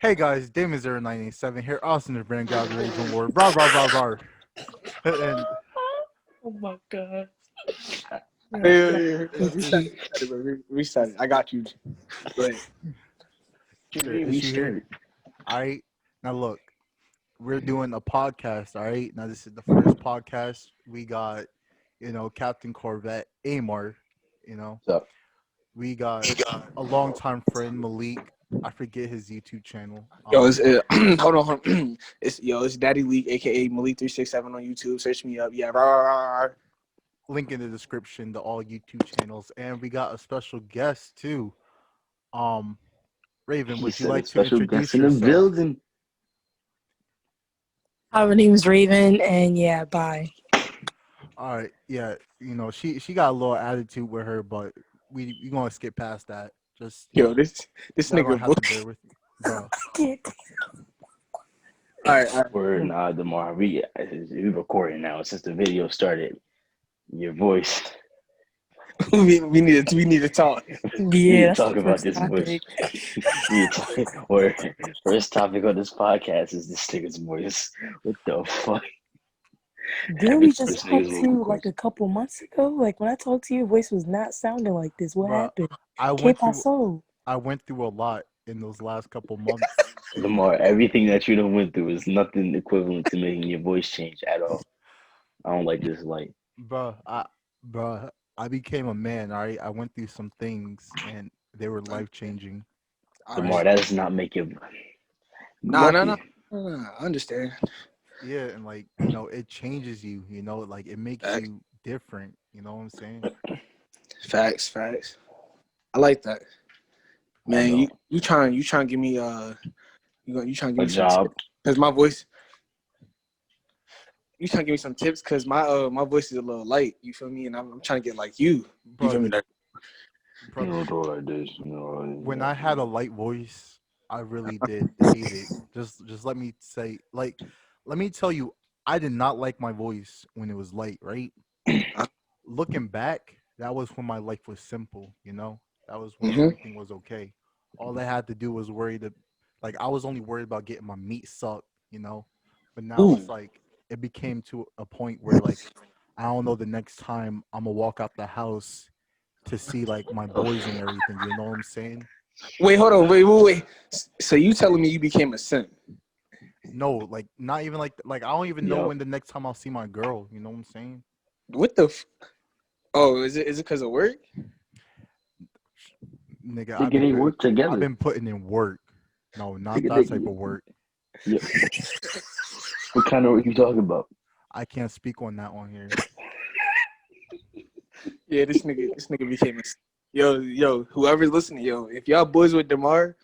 Hey guys, Damon0987 here, Austin the Brand God Raven War, blah blah blah blah. And Oh my god. Reset it, bro. Reset it. I got you. But is she here? Alright. Now look, we're doing a podcast, alright? Now this is the first podcast. We got, Captain Corvette, Amar, you know. What's up? We got a longtime friend, Malik. I forget his YouTube channel. it's hold on. It's Daddy League, aka Malik367 on YouTube. Search me up. Yeah. Link in the description to all YouTube channels. And we got a special guest too. Raven, would you like to introduce in the yourself? building. Hi, my name is Raven, and yeah, bye. All right, yeah, she got a little attitude with her, but we gonna skip past that. Just This everyone nigga. has to bear with me, bro. All right. We're not tomorrow. We recording now since the video started. Your voice. we need to talk. We need Yeah, to that's talk the about first this topic. voice. Or first topic on this podcast is this nigga's voice. What the fuck? Didn't we just This talk nigga's to vocal you like cords. a couple months ago? Like when I talked to you, your voice was not sounding like this. What Bruh, happened? I Que went through pasó? a lot in those last couple months, Lamar, everything that you done went through is nothing equivalent to making your voice change at all. I don't like this light. bro. I became a man. All right, I went through some things, and they were life changing. Lamar, that does not make you No. lucky. I understand. Yeah, and it changes you. Like it makes you different. You know what I'm saying? Facts. I like that. Man, you trying to give me you trying to give A me some job. because my voice. You trying to give me some tips because my voice is a little light. You feel me? And I'm trying to get like you. You feel me? Bro, You don't go like this. when I had a light voice, I really did hate it. Just let me say, let me tell you, I did not like my voice when it was light, right? Looking back, that was when my life was simple, That was when everything was okay. All I had to do was I was only worried about getting my meat sucked. But now it's like, it became to a point where I don't know the next time I'm gonna walk out the house to see my boys and everything. You know what I'm saying? Wait, hold on. Wait. So you telling me you became a simp? No, not even I don't even know when the next time I'll see my girl. You know what I'm saying? What the? Oh, is it because of work? Nigga, They work together. I've been putting in work. No, not that type of work. Yeah. What kind of work you talking about? I can't speak on that one here. Yeah, this nigga became a. Yo, whoever's listening, if y'all boys with Demar,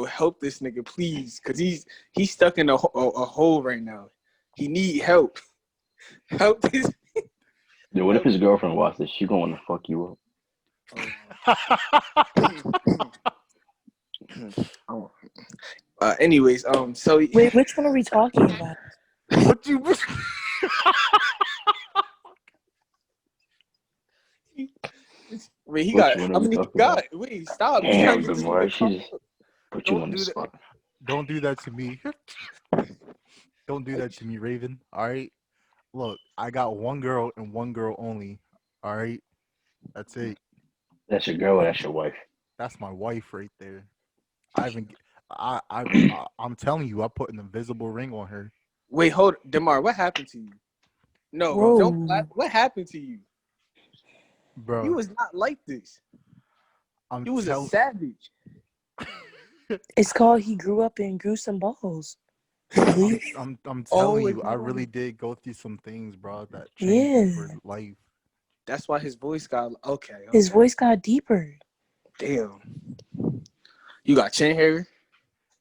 help this nigga, please, cause he's stuck in a hole right now. He need help. Help this. Yo, what if his girlfriend watched this? She gonna wanna fuck you up. Anyways, so Wait, which one are we talking about? What you? Wait, he got. Which one How are we many he talking got? about? Wait, stop. Damn, Demar, she just put you on the spot. Don't do that to me. Don't do that to me, Raven. All right. Look, I got one girl and one girl only. All right. That's it. That's your girl or that's your wife? That's my wife right there. I'm telling you, I put an invisible ring on her. Wait, hold, Demar. What happened to you? No, Whoa. don't. What happened to you? Bro, You was not like this. You was a savage. It's called he grew up and grew some balls. I'm telling you, I really did go through some things, bro, that changed me for life. That's why his voice got okay. His voice got deeper. Damn. You got chin hair?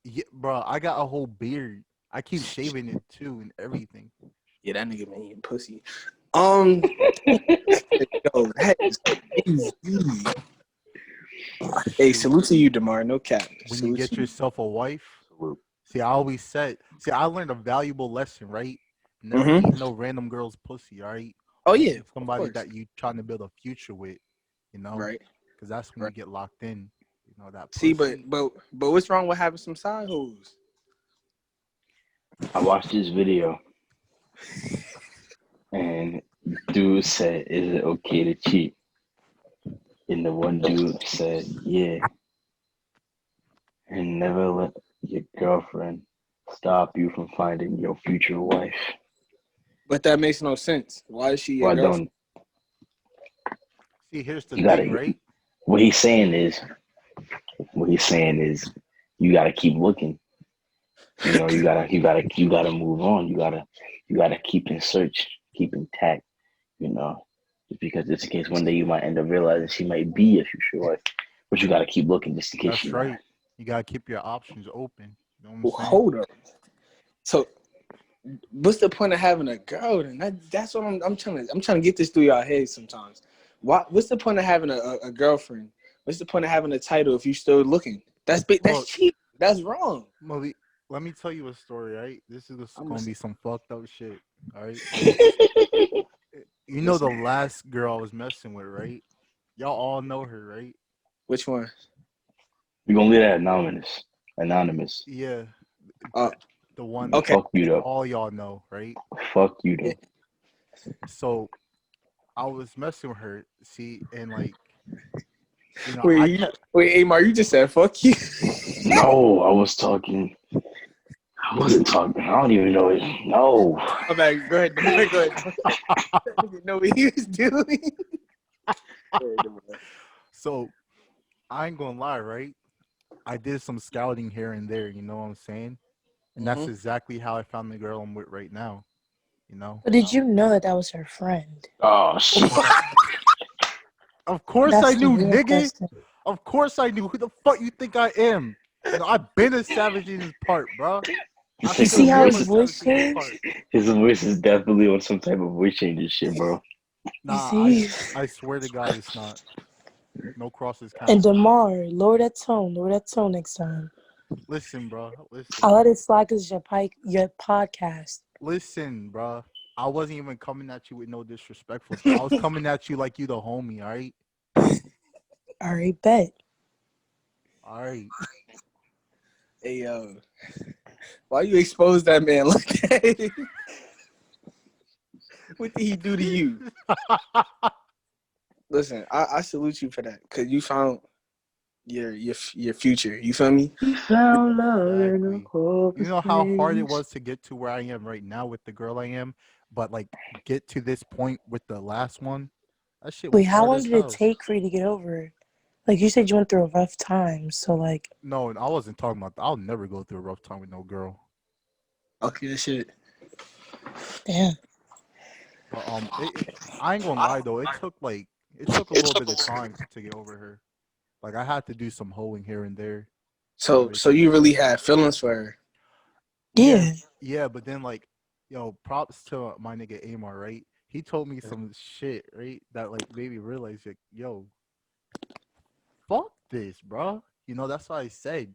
Yeah, bro, I got a whole beard. I keep shaving it too and everything. Yeah, that nigga man eating pussy. Yo, that is crazy. Hey, salute to you, Demar. No cap. When you get yourself a wife, see, I learned a valuable lesson, right? Never eat no random girl's pussy, all right? Oh yeah, somebody that you trying to build a future with, right? Because that's when you get locked in. That. See, pussy. but what's wrong with having some side hoes? I watched this video, and dude said, "Is it okay to cheat?" And the one dude said, "Yeah, and never let your girlfriend stop you from finding your future wife." But that makes no sense. Why is she your Well, girlfriend? See, here's the you thing, gotta. right? What he's saying is, you gotta keep looking. You know, you gotta move on. You gotta keep in search, keep intact. You know, just because it's the case one day you might end up realizing she might be your future wife, but you gotta keep looking just in case That's she's right. not. You gotta keep your options open. You know what I'm Well, saying? hold up. So, what's the point of having a girl? Then that's what I'm trying to get this through y'all heads sometimes. What's the point of having a girlfriend? What's the point of having a title if you still looking? That's Look, cheap. That's wrong. Malik, let me tell you a story, right? This is I'm gonna be listening. some fucked up shit. All right. We're You know the last girl I was messing with, right? Y'all all know her, right? Which one? gonna leave that anonymous. Anonymous. Yeah, Uh, the one okay. Fuck you though. all y'all know, right? Fuck you Yeah. though. So I was messing with her, see, and like, you know, Wait, Amar, you just said fuck you. No, I was talking. I wasn't talking. I don't even know it. No. Oh, man, go ahead. Go ahead. I didn't know what he was doing. So I ain't gonna lie, right? I did some scouting here and there, you know what I'm saying? And that's Mhm. exactly how I found the girl I'm with right now. You know? But did you know that was her friend? Oh shit. Of course I That's the knew, real nigga. question. Of course I knew. Who the fuck you think I am? You know, I've been a savage in this part, bro. I You still see how am his a voice savage in this changed? part. His voice is definitely on some type of voice change and shit, bro. You Nah, see? I swear to God it's not. No crosses And count. Damar, lower that tone next time. Listen, bro. Listen. I let it slide because your podcast. Listen, bro. I wasn't even coming at you with no disrespectful shit. I was coming at you like you the homie, all right? All right, bet. All right. Hey, why you expose that man like that? What did he do to you? Listen, I salute you for that because you found your future. You feel me? He found love in a Exactly. You know how hard it was to get to where I am right now with the girl I am, but like get to this point with the last one? That shit Wait, was how hard long as did it hell. take for you to get over it? Like you said, you went through a rough time. So like, No, I wasn't talking about that. I'll never go through a rough time with no girl. Okay, shit. damn. But I ain't gonna lie though. It took a little bit of time to get over her. Like I had to do some hoeing here and there. So you really had feelings for her? Yeah. Yeah. But then like, yo, props to my nigga Amar, right? He told me some shit, right? That like made me realize, like, yo, fuck this, bro. You know, that's what I said.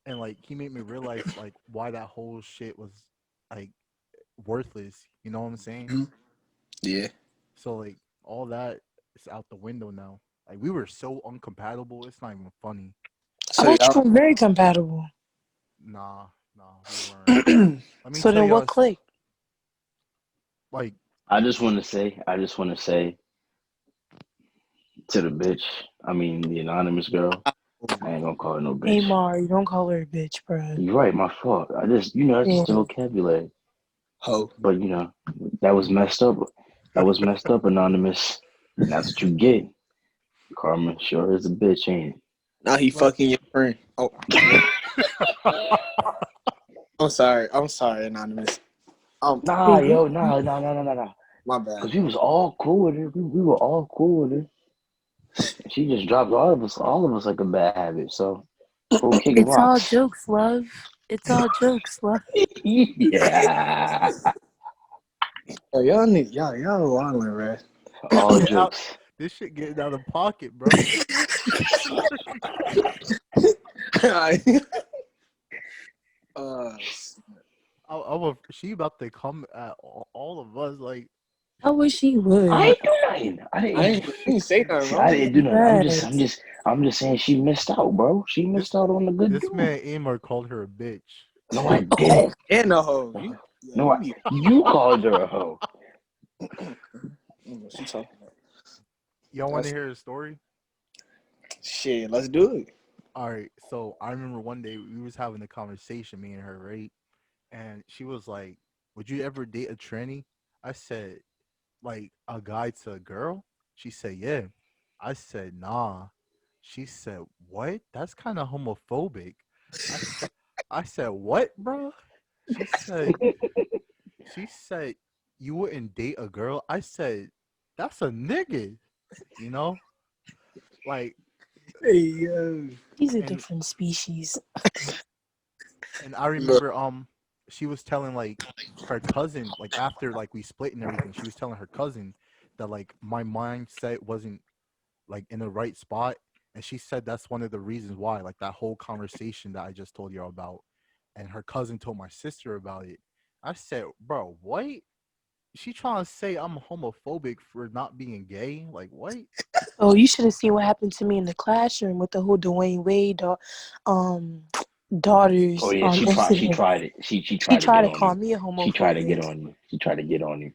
And like he made me realize like why that whole shit was like worthless. You know what I'm saying? Mhm. Yeah. So like all that is out the window now. Like we were so uncompatible, it's not even funny. I So thought you were very compatible. Nah, we weren't. y'all. Let me So tell then you, what clicked? like, I just want to say to the bitch, I mean the anonymous girl, I ain't gonna call her no bitch. Amar, you don't call her a bitch, bro. You're right, my fault. That's Yeah. just the vocabulary. Ho. But that was messed up. That was messed up, anonymous. And that's what you get. Karma sure is a bitch, ain't Now he like, fucking your friend. Oh, it? I'm sorry, anonymous. Nah, yo, nah. My bad. Cause we was all cool with her. We were all cool with her. She just dropped all of us like a bad habit. So go kicking It's all rocks. jokes, love. It's all jokes, love. Yeah. Yo, y'all wildin', man. All get out, jokes. this shit getting out of pocket, bro. uh, She about to come at all of us. Like, I wish he I would. ain't do nothing. I didn't say nothing I wrong. didn't do nothing. Yes. I'm just saying she missed out, bro. She this missed out on the good this dude. man Amar called her a bitch. No, I didn't. And a hoe. No, you called her a hoe. She talking about. Y'all want to hear a story? Shit, let's do it. All right. So I remember one day we was having a conversation, me and her, right? And she was like, "Would you ever date a tranny?" I said, "Like a guy to a girl?" She said, "Yeah." I said, "Nah." She said, "What? That's kind of homophobic." I, s- I said, "What, bro?" She said, "She said you wouldn't date a girl." I said, "That's a nigga," you know, like, Hey, yo. He's a and different species. I Look, remember she was telling like her cousin, like after like we split and everything, she was telling her cousin that like my mindset wasn't like in the right spot, and she said that's one of the reasons why, like that whole conversation that I just told you about, and her cousin told my sister about it. I said, "Bro, what? She trying to say I'm homophobic for not being gay? Like what?" Oh, you should have seen what happened to me in the classroom with the whole Dwayne Wade um daughters Oh yeah, she incident. tried it. She She tried to tried get to on you. call me a She tried to get homophobic on you. She tried to get on you.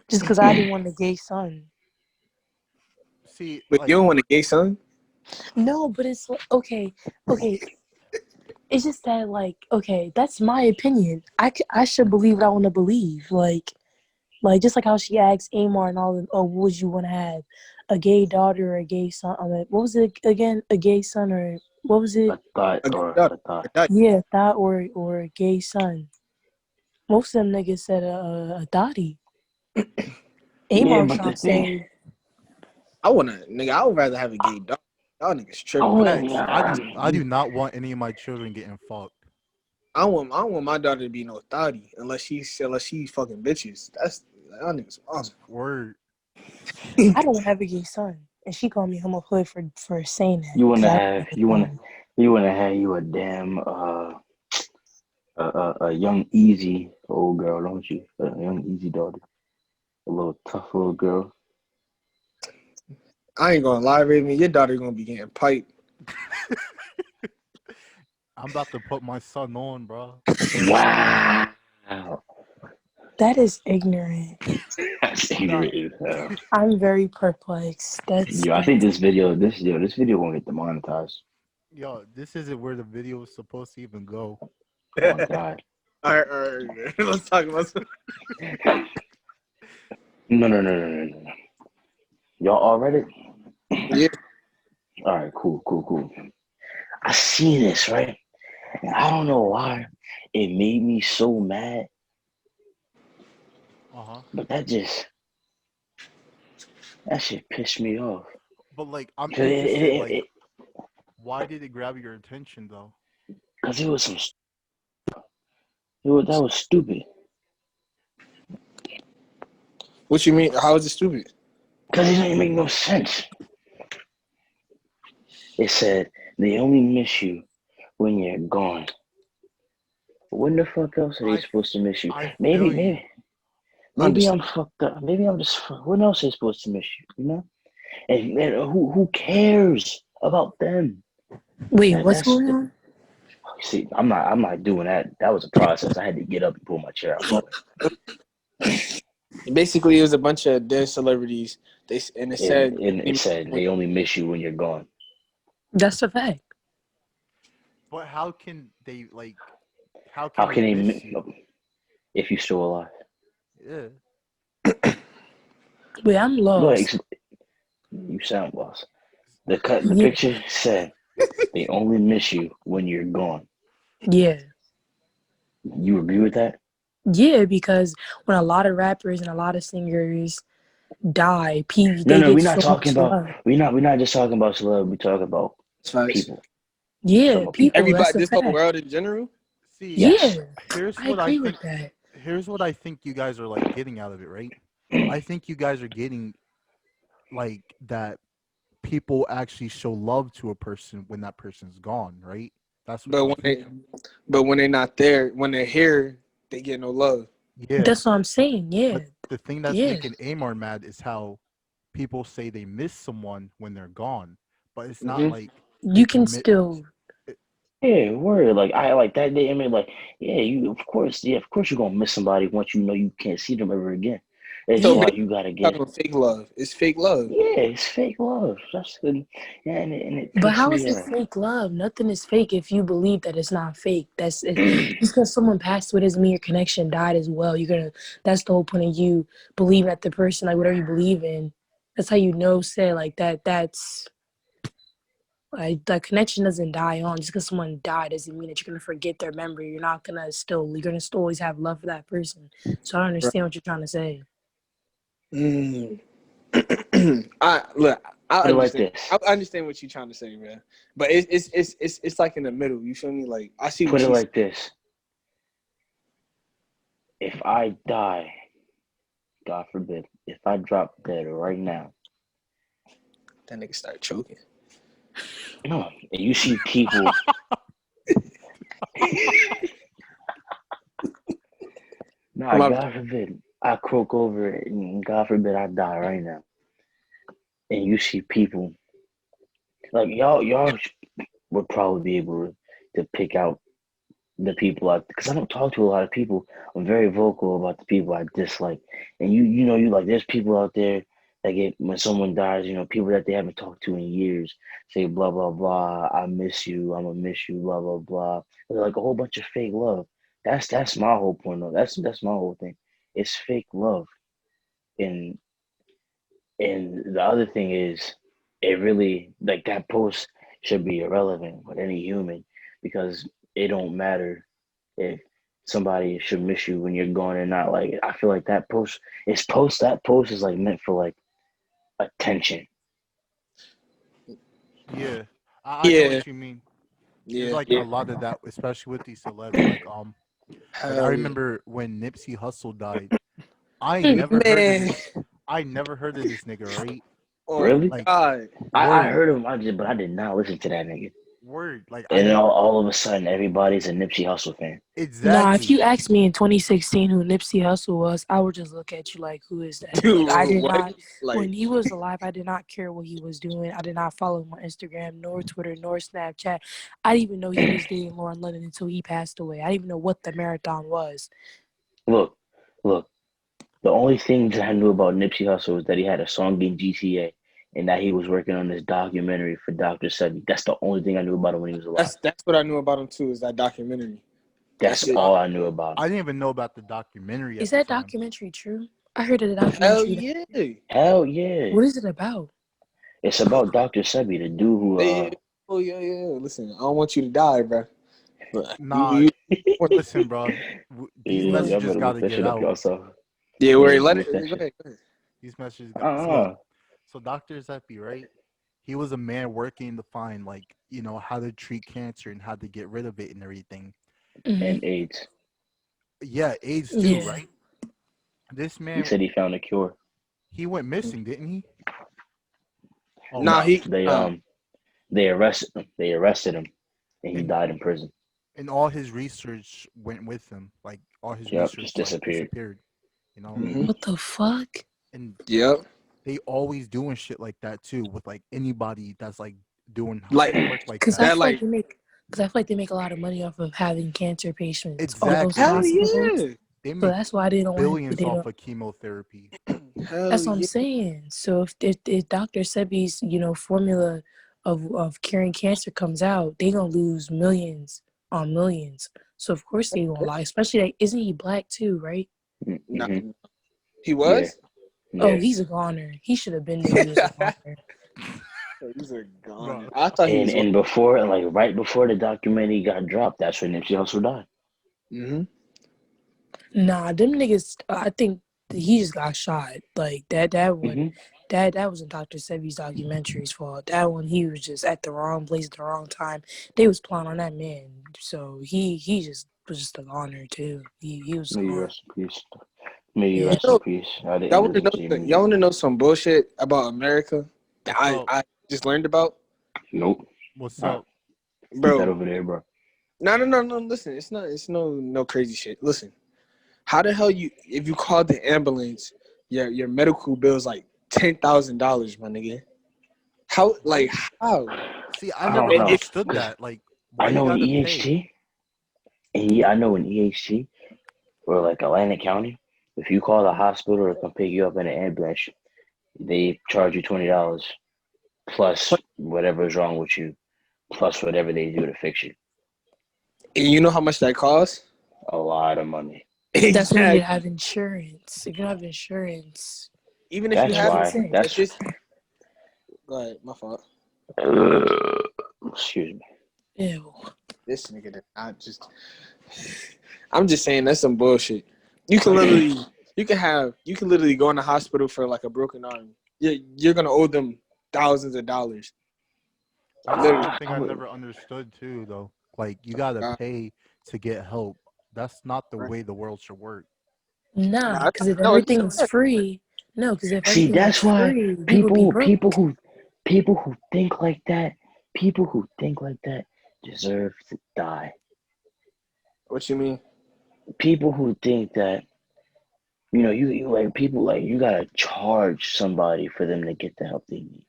just because I didn't want a gay son. See, but you like, don't want a gay son? No, but it's okay. It's just that, like, okay, that's my opinion. I should believe what I want to believe. Like just like how she asked Amar and all, oh, would you want to have a gay daughter or a gay son? I mean, what was it again? A gay son or what was it? A thought A gay or daughter. a thought. Yeah, that or a gay son. Most of them niggas said a dotty. Yeah, Amar was but trying the to thing, say, I would rather have a gay dog. Y'all niggas tripping. oh facts. yeah, I do not want any of my children getting fucked. I don't want my daughter to be no thotty unless she fucking bitches. That's y'all niggas awesome. Word. I don't have a gay son, and she called me homophobic for saying that. you 'Cause wanna I don't have have a son. you wanna have you a damn a young easy old girl, don't you? A young easy daughter, a little tough little girl. I ain't gonna lie, Raven. Your daughter gonna be getting piped. I'm about to put my son on, bro. Wow, That is ignorant. that's Nah, ignorant as hell. I'm very perplexed. That's Yo, I think this video won't get demonetized. yo, this isn't where the video is supposed to even go. Oh my god. All right. Let's talk about some. No. Y'all all read it? Yeah. All right, cool. I see this, right? And I don't know why it made me so mad, Uh-huh. but that shit pissed me off. But like, I'm 'Cause interested. Like, why did it grab your attention though? it was that was stupid. What you mean? How is it stupid? Because it didn't make no sense. It said they only miss you when you're gone. When the fuck else are they I supposed to miss you? I Maybe, feel you. maybe, I maybe I'm understand. fucked up. Maybe I'm just. When else are they supposed to miss you? You know? And who cares about them? wait, That what's that's going on? see. I'm not doing that. That was a process. I had to get up and pull my chair out the way. Basically, it was a bunch of dead celebrities. It said And it said they only miss you when you're gone. That's a fact. But how can they like? How How can they can they miss you? if you're still alive? Yeah. Wait, I'm Go ahead. lost. You sound lost. The Yeah, picture said they only miss you when you're gone. yeah, You agree with that? yeah. Because when a lot of rappers and a lot of singers die, No, they no, get we're not so talking much about. love. We're not just talking about celebrity. We talk about facts. people. Talking Yeah, about people. people. That's Everybody, a this whole fact. world in general. See, Yes. Yeah, here's I what I agree with think. that. Here's what I think you guys are like getting out of it, right? I think you guys are getting like that people actually show love to a person when that person's gone, right? That's what But you when think. they're not there, when they're here, they get no love. Yeah. That's what I'm saying. Yeah, But the thing that's yeah. making Amar mad is how people say they miss someone when they're gone. But it's not Hmm. like You if you can miss still. Yeah, word. Like I like that day. I mean, like, of course, you're gonna miss somebody once you know you can't see them ever again. It's So Yeah, why basically, you gotta talking get. about fake love. It's fake love. Yeah, it's fake love. That's good. Yeah, and it but takes how is me. it fake love? Nothing is fake if you believe that it's not fake. That's it. Just because someone passed away doesn't mean your connection died as well. You're gonna. That's the whole point of you believing that the person, like whatever you believe in, that's how you know. Say like that. That's like the connection doesn't die on just because someone died doesn't mean that you're gonna forget their memory. You're gonna still always have love for that person. So I don't Right. understand what you're trying to say. Mm. I look. I Put it like understand. this. I understand what you're trying to say, man. But it's like in the middle. You feel me? Like I see Put what it she's. like this. If I die, God forbid, if I drop dead right now, That nigga start choking. no, and you see people. Nah, My God forbid, I croak over it, and God forbid I die right now. And you see people like y'all would probably be able to pick out the people because I don't talk to a lot of people. I'm very vocal about the people I dislike, and you like there's people out there that get when someone dies, people that they haven't talked to in years say blah blah blah. I miss you. I'm gonna miss you. Blah blah blah. They're like a whole bunch of fake love. That's my whole point though. That's my whole thing. It's fake love, and the other thing is, it really like that post should be irrelevant with any human because it don't matter if somebody should miss you when you're gone or not. Like I feel like that post is like meant for like attention. Yeah, I get yeah, what you mean. There's yeah, like a lot of that, especially with these celebs. Like I hell yeah, remember when Nipsey Hussle died. I never heard of man. this. I never heard of this nigga, right? On Really? Like God, I word, heard him, but I did not listen to that nigga. word. Like I And then didn't all of a sudden, everybody's a Nipsey Hussle fan. Nah, if exactly. you asked me in 2016 who Nipsey Hussle was, I would just look at you like, who is that? Like, I dude, did what? not, when Like, he was alive, I did not care what he was doing. I did not follow him on Instagram, nor Twitter, nor Snapchat. I didn't even know he was dating Lauren London until he passed away. I didn't even know what the marathon was. Look, look. The only things I knew about Nipsey Hussle was that he had a song in GTA and that he was working on this documentary for Dr. Sebi. That's the only thing I knew about him when he was alive. that's what I knew about him too. Is that documentary? That That's shit. all I knew about I him. didn't even know about the documentary Is at the that time. documentary true? I heard of the Hell documentary. yeah. Hell yeah. What is it about? It's about Dr. Sebi, the dude who Yeah. Oh yeah, yeah. Listen, I don't want you to die, bro. But Nah, listen, bro. These yeah, Yeah. y'all messages better got look to that get shit up out. yourself. yeah, Yeah, worry. Let it look that go shit. ahead. Go ahead. These messages got Uh-uh. so Dr. Zeppi, right? He was a man working to find like, how to treat cancer and how to get rid of it and everything. Hmm. And AIDS. Yeah, AIDS too, Yeah. right? This He man, said he found a cure. he went missing, didn't he? Oh, Nah, No, he. they arrested him and he and died in prison. and all his research went with him. Like all his Yep, research just like disappeared. disappeared, you know? Mm-hmm. What the fuck? And Yep. they always doing shit like that too with like anybody that's like doing Like work like Because I that. that. feel like Like they make a lot of money off of having cancer patients, all those Exactly. hell hospitals. yeah. They So make that's why they don't want billions they off don't. of chemotherapy. Hell That's what I'm yeah. saying. So if Dr. Sebi's formula of curing cancer comes out, they gonna lose millions on millions. So of course they gonna lie. Especially that isn't he black too, right? Nah, Mm-hmm. he Yeah, was. Oh, yeah. he's a goner. He should have been knew he was a goner. He's a goner. Bro. I thought he And was. right before the documentary got dropped, that's when Nipsey Hussle died. Mm-hmm. Nah, them niggas. I think he just got shot. Like that one. Mm-hmm. That wasn't Dr. Sebi's documentary's fault. That one, he was just at the wrong place at the wrong time. They was plotting on that man. So he just was just a goner too. He was a May you goner. rest in peace. May you Yeah. rest in peace. I Y'all didn't want to listen know? to your Y'all music. want to know some bullshit about America that What's up? I just learned about, Nope. What's Nah, up? keep that bro? over there, bro. No. Listen, it's not. It's no crazy shit. Listen, how the hell if you called the ambulance, your medical bill is like $10,000, my nigga. How What? how? See, I I never don't know. If understood that. Like, Why I you know in gotta pay? EHT, and I know in EHT or like Atlantic County, if you call the hospital or come pick you up in an ambulance, they charge you $20 plus whatever is wrong with you, plus whatever they do to fix you. And you know how much that costs? A lot of money. That's when you Exactly. have insurance. If you don't have insurance, Even if you That's that have makes it, why. sense. it's just. Go ahead, my fault. Excuse me. Ew. This nigga did not just. I'm just saying that's some bullshit. You can literally go in the hospital for like a broken arm. You're gonna owe them thousands of dollars. That's Literally. one thing I never understood too, though. Like you gotta pay to get help. That's not the way the world should work. Nah, because if No, everything was free, no, because if See, everything was that's why free, we would be broke. people who think like that, deserve to die. what you mean? People who think that you like people like you gotta charge somebody for them to get the help they need.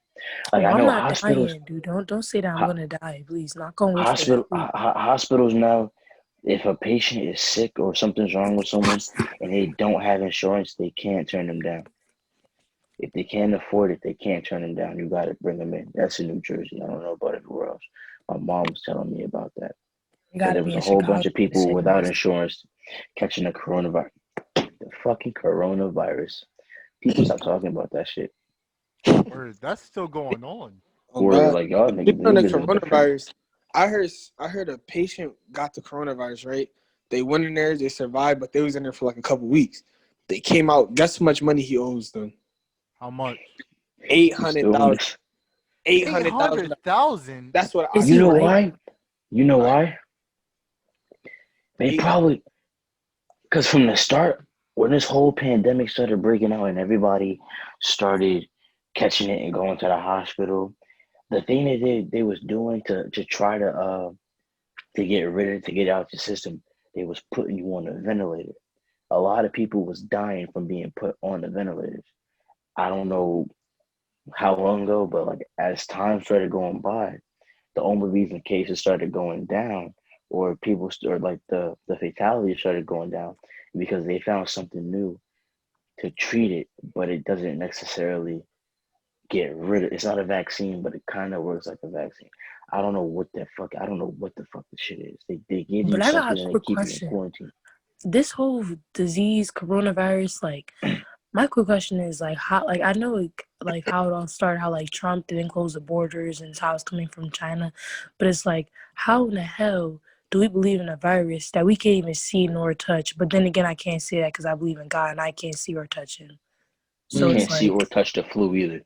Like Oh, I I'm know not hospitals, dying, dude. Don't say that I'm gonna die, please. Knock on wood for that, hospital please. hospitals now. If a patient is sick or something's wrong with someone and they don't have insurance, they can't turn them down. If they can't afford it, they can't turn them down. You got to bring them in. That's in New Jersey. I don't know about everywhere else. My mom was telling me about that. You But gotta there was be a in whole Chicago bunch of for people shit without news. insurance catching the coronavirus. The fucking coronavirus. People stop talking about that shit. Or that's still going on. Oh Or God. like y'all Speaking on the niggas is different. coronavirus, I heard a patient got the coronavirus, right? They went in there, they survived, but they was in there for like a couple weeks. They came out. Guess how much money he owes them? How much? $800,000. Eight $800,000. hundred thousand. That's what I Is You he know heard. white? why? You know why? They Eight- probably because from the start, when this whole pandemic started breaking out and everybody started catching it and going to the hospital, the thing they was doing to try to get rid of it, to get out the system, they was putting you on a ventilator. A lot of people was dying from being put on the ventilators. I don't know how long ago, but like as time started going by, the only reason cases started going down or or like the fatalities started going down because they found something new to treat it, but it doesn't necessarily get rid of. It's not a vaccine, but it kind of works like a vaccine. I don't know what the fuck. I don't know what the fuck the shit is. They give you But I got something a and they quick keep you in question. quarantine. This whole disease, coronavirus, like, my quick question is like how, like I know like how it all started, how like Trump didn't close the borders and how it's coming from China, but it's like how in the hell do we believe in a virus that we can't even see nor touch? But then again, I can't say that because I believe in God and I can't see or touch Him. You So it's can't see or like touch the flu either.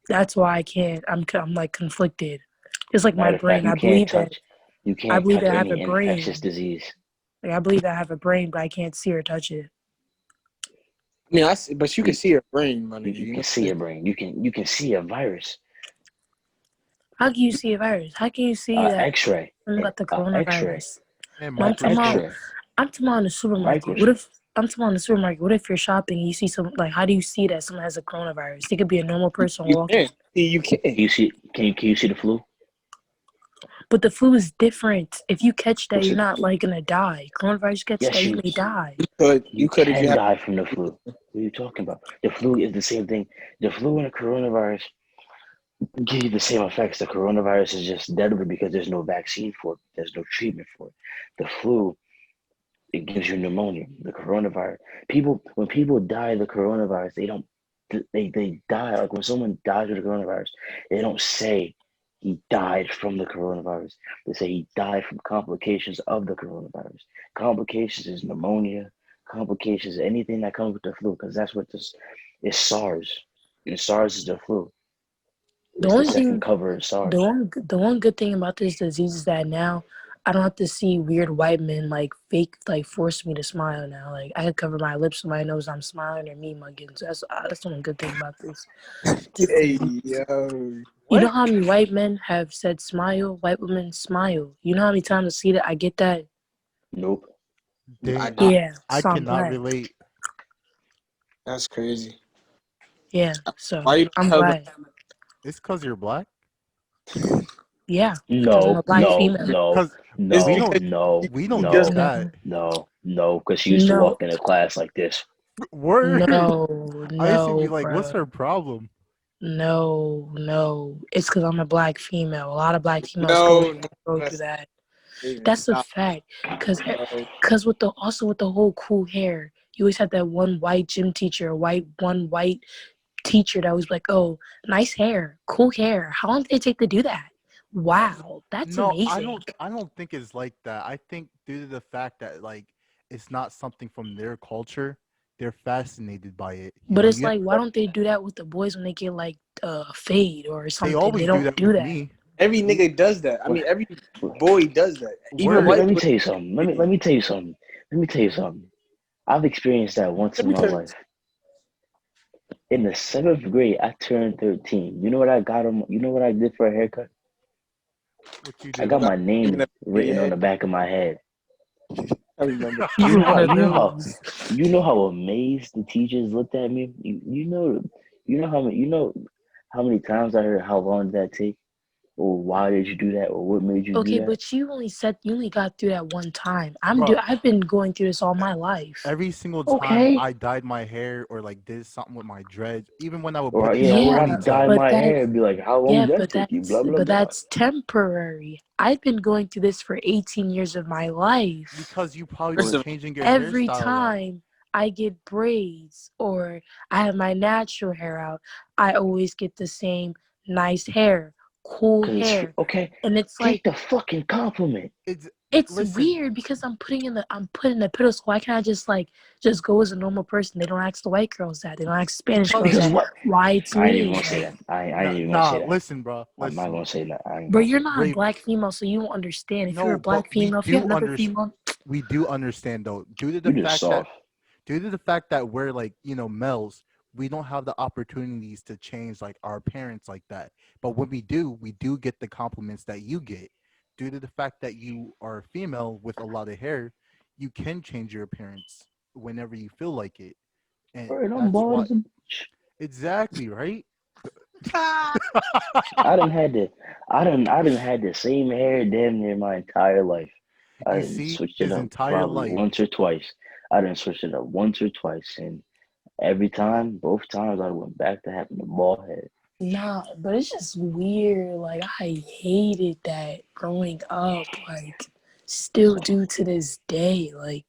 that's why I can't. I'm like conflicted. Just like my Matter of fact, brain, you I can't believe that touch. You can't touch I have a any infectious brain. disease. Like I believe that I have a brain, but I can't see or touch it. I mean, but you can see your brain, my nigga. You You can know? see a brain. You can see a virus. How can you see a virus? How can you see that X-ray. someone got the X-ray. coronavirus? And No, microscope. X-ray. I'm talking about in the supermarket. What Microscope. if I'm talking about in the supermarket? What if you're shopping and you see some, like, how do you see that someone has a coronavirus? It could be a normal person You walking, can. You can. Can you see? Can you see the flu? but the flu is different. If you catch that, What's you're it? not like gonna die. Coronavirus, you catch that, Yes, you may die. You could if you can have. die from the flu. What are you talking about? The flu is the same thing. The flu and the coronavirus give you the same effects. The coronavirus is just deadly because there's no vaccine for it. There's no treatment for it. The flu, it gives you pneumonia. The coronavirus, when people die of the coronavirus, they die. Like when someone dies of the coronavirus, they don't say he died from the coronavirus. They say he died from complications of the coronavirus. Complications is pneumonia. Complications is anything that comes with the flu, because that's what this is. SARS. And SARS is the flu. The It's the only second thing, cover of SARS. the one good thing about this disease is that now I don't have to see weird white men like fake, like force me to smile now. Like I can cover my lips so somebody knows I'm smiling or me mugging. So that's the one good thing about this Hey, disease. yo. You know What? how many white men have said smile, white women smile. You know how many times I see that? I get that. Nope. I Damn, did. Yeah, I so I'm cannot glad. relate. That's crazy. Yeah, so Why you don't I'm tell them? glad. It's cause you're black. Yeah, because I'm a black It's female. Because we because don't we he don't does know No, that. because she used to no, walk into class like this. Word. I used to be no, like, what's her bro. problem? No. It's because I'm a black female. A lot of black females no, go through that's that. Raven, That's a stop. fact. No. Cause with the whole cool hair, you always had that one white gym teacher, one white teacher that was like, "Oh, nice hair, cool hair. How long did it take to do that? Wow, that's No, amazing." I don't think it's like that. I think due to the fact that like it's not something from their culture, they're fascinated by it. You But know, it's like, why don't they do that with the boys when they get like fade or they something? They always do don't that do with that. me. Every nigga does that. I What? mean, every boy does that. Even Word. Let white me boys. tell you something. Let me tell you something. Let me tell you something. I've experienced that once Let in me my tell you. life. In the 7th grade, I turned 13. You know what I got on? You know what I did for a haircut? What you I do? got Not my even name a in your written on head. the back of my head. I remember. You were one of You know how those. you know how amazed the teachers looked at me. You know how many times I heard how long did that take, or why did you do that, or what made you do Okay, that? but you only got through that one time. Bro, I've been going through this all my life. every single time Okay. I dyed my hair or like did something with my dreads, even when I would Or put it in yeah, a or Yeah, I dye ponytail, but my that hair and be like, how long yeah, did that take you? Blah blah but blah. that's temporary. I've been going through this for 18 years of my life. because you probably First were of changing your Every hairstyle a lot. time I get braids or I have my natural hair out, I always get the same nice hair, cool Cause it's hair. okay. And it's Take like the fucking compliment. It's it's listen, weird because I'm put in the pedestal. Why can't I just go as a normal person? They don't ask the white girls that. They don't ask Spanish because girls Because that. what? Why it's I ain't even me? gonna say Like, that. I ain't even gonna say that. listen, bro, I'm not listen. gonna say that. I ain't bro, gonna you're say that. not a Raven, black female, so you won't understand. If you're a no, but black female, if you had another female, we do understand though, You just soft. due to the fact that we're like, males, we don't have the opportunities to change like our parents like that. But when we do get the compliments that you get. Due to the fact that you are a female with a lot of hair, you can change your appearance whenever you feel like it. And Alright, I'm that's bald why as a bitch. exactly, right? I done had the I done had the same hair damn near my entire life. I You done see, switched it his up entire probably life. once or twice. I done switched it up once or twice, and every time, both times, I went back to having the bald head. nah. But it's just weird. Like I hated that growing up. Like still do to this day. Like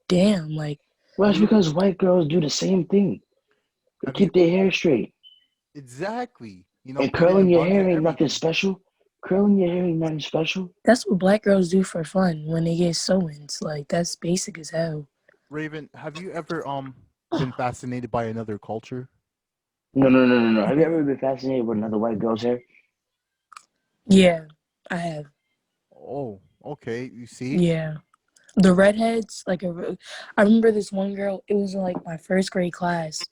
damn. Like Well, Have that's you because white girls do the same thing. They have you keep their hair straight. exactly, And put it curling in your buns hair and ain't nothing everything. special. Curling your hair ain't nothing special. that's what black girls do for fun when they get sew-ins. Like that's basic as hell. Raven, have you ever been fascinated by another culture? No. Have you ever been fascinated with another white girl's hair? Yeah, I have. Oh, okay. You see? Yeah. The redheads, I remember this one girl, it was in like my first grade class.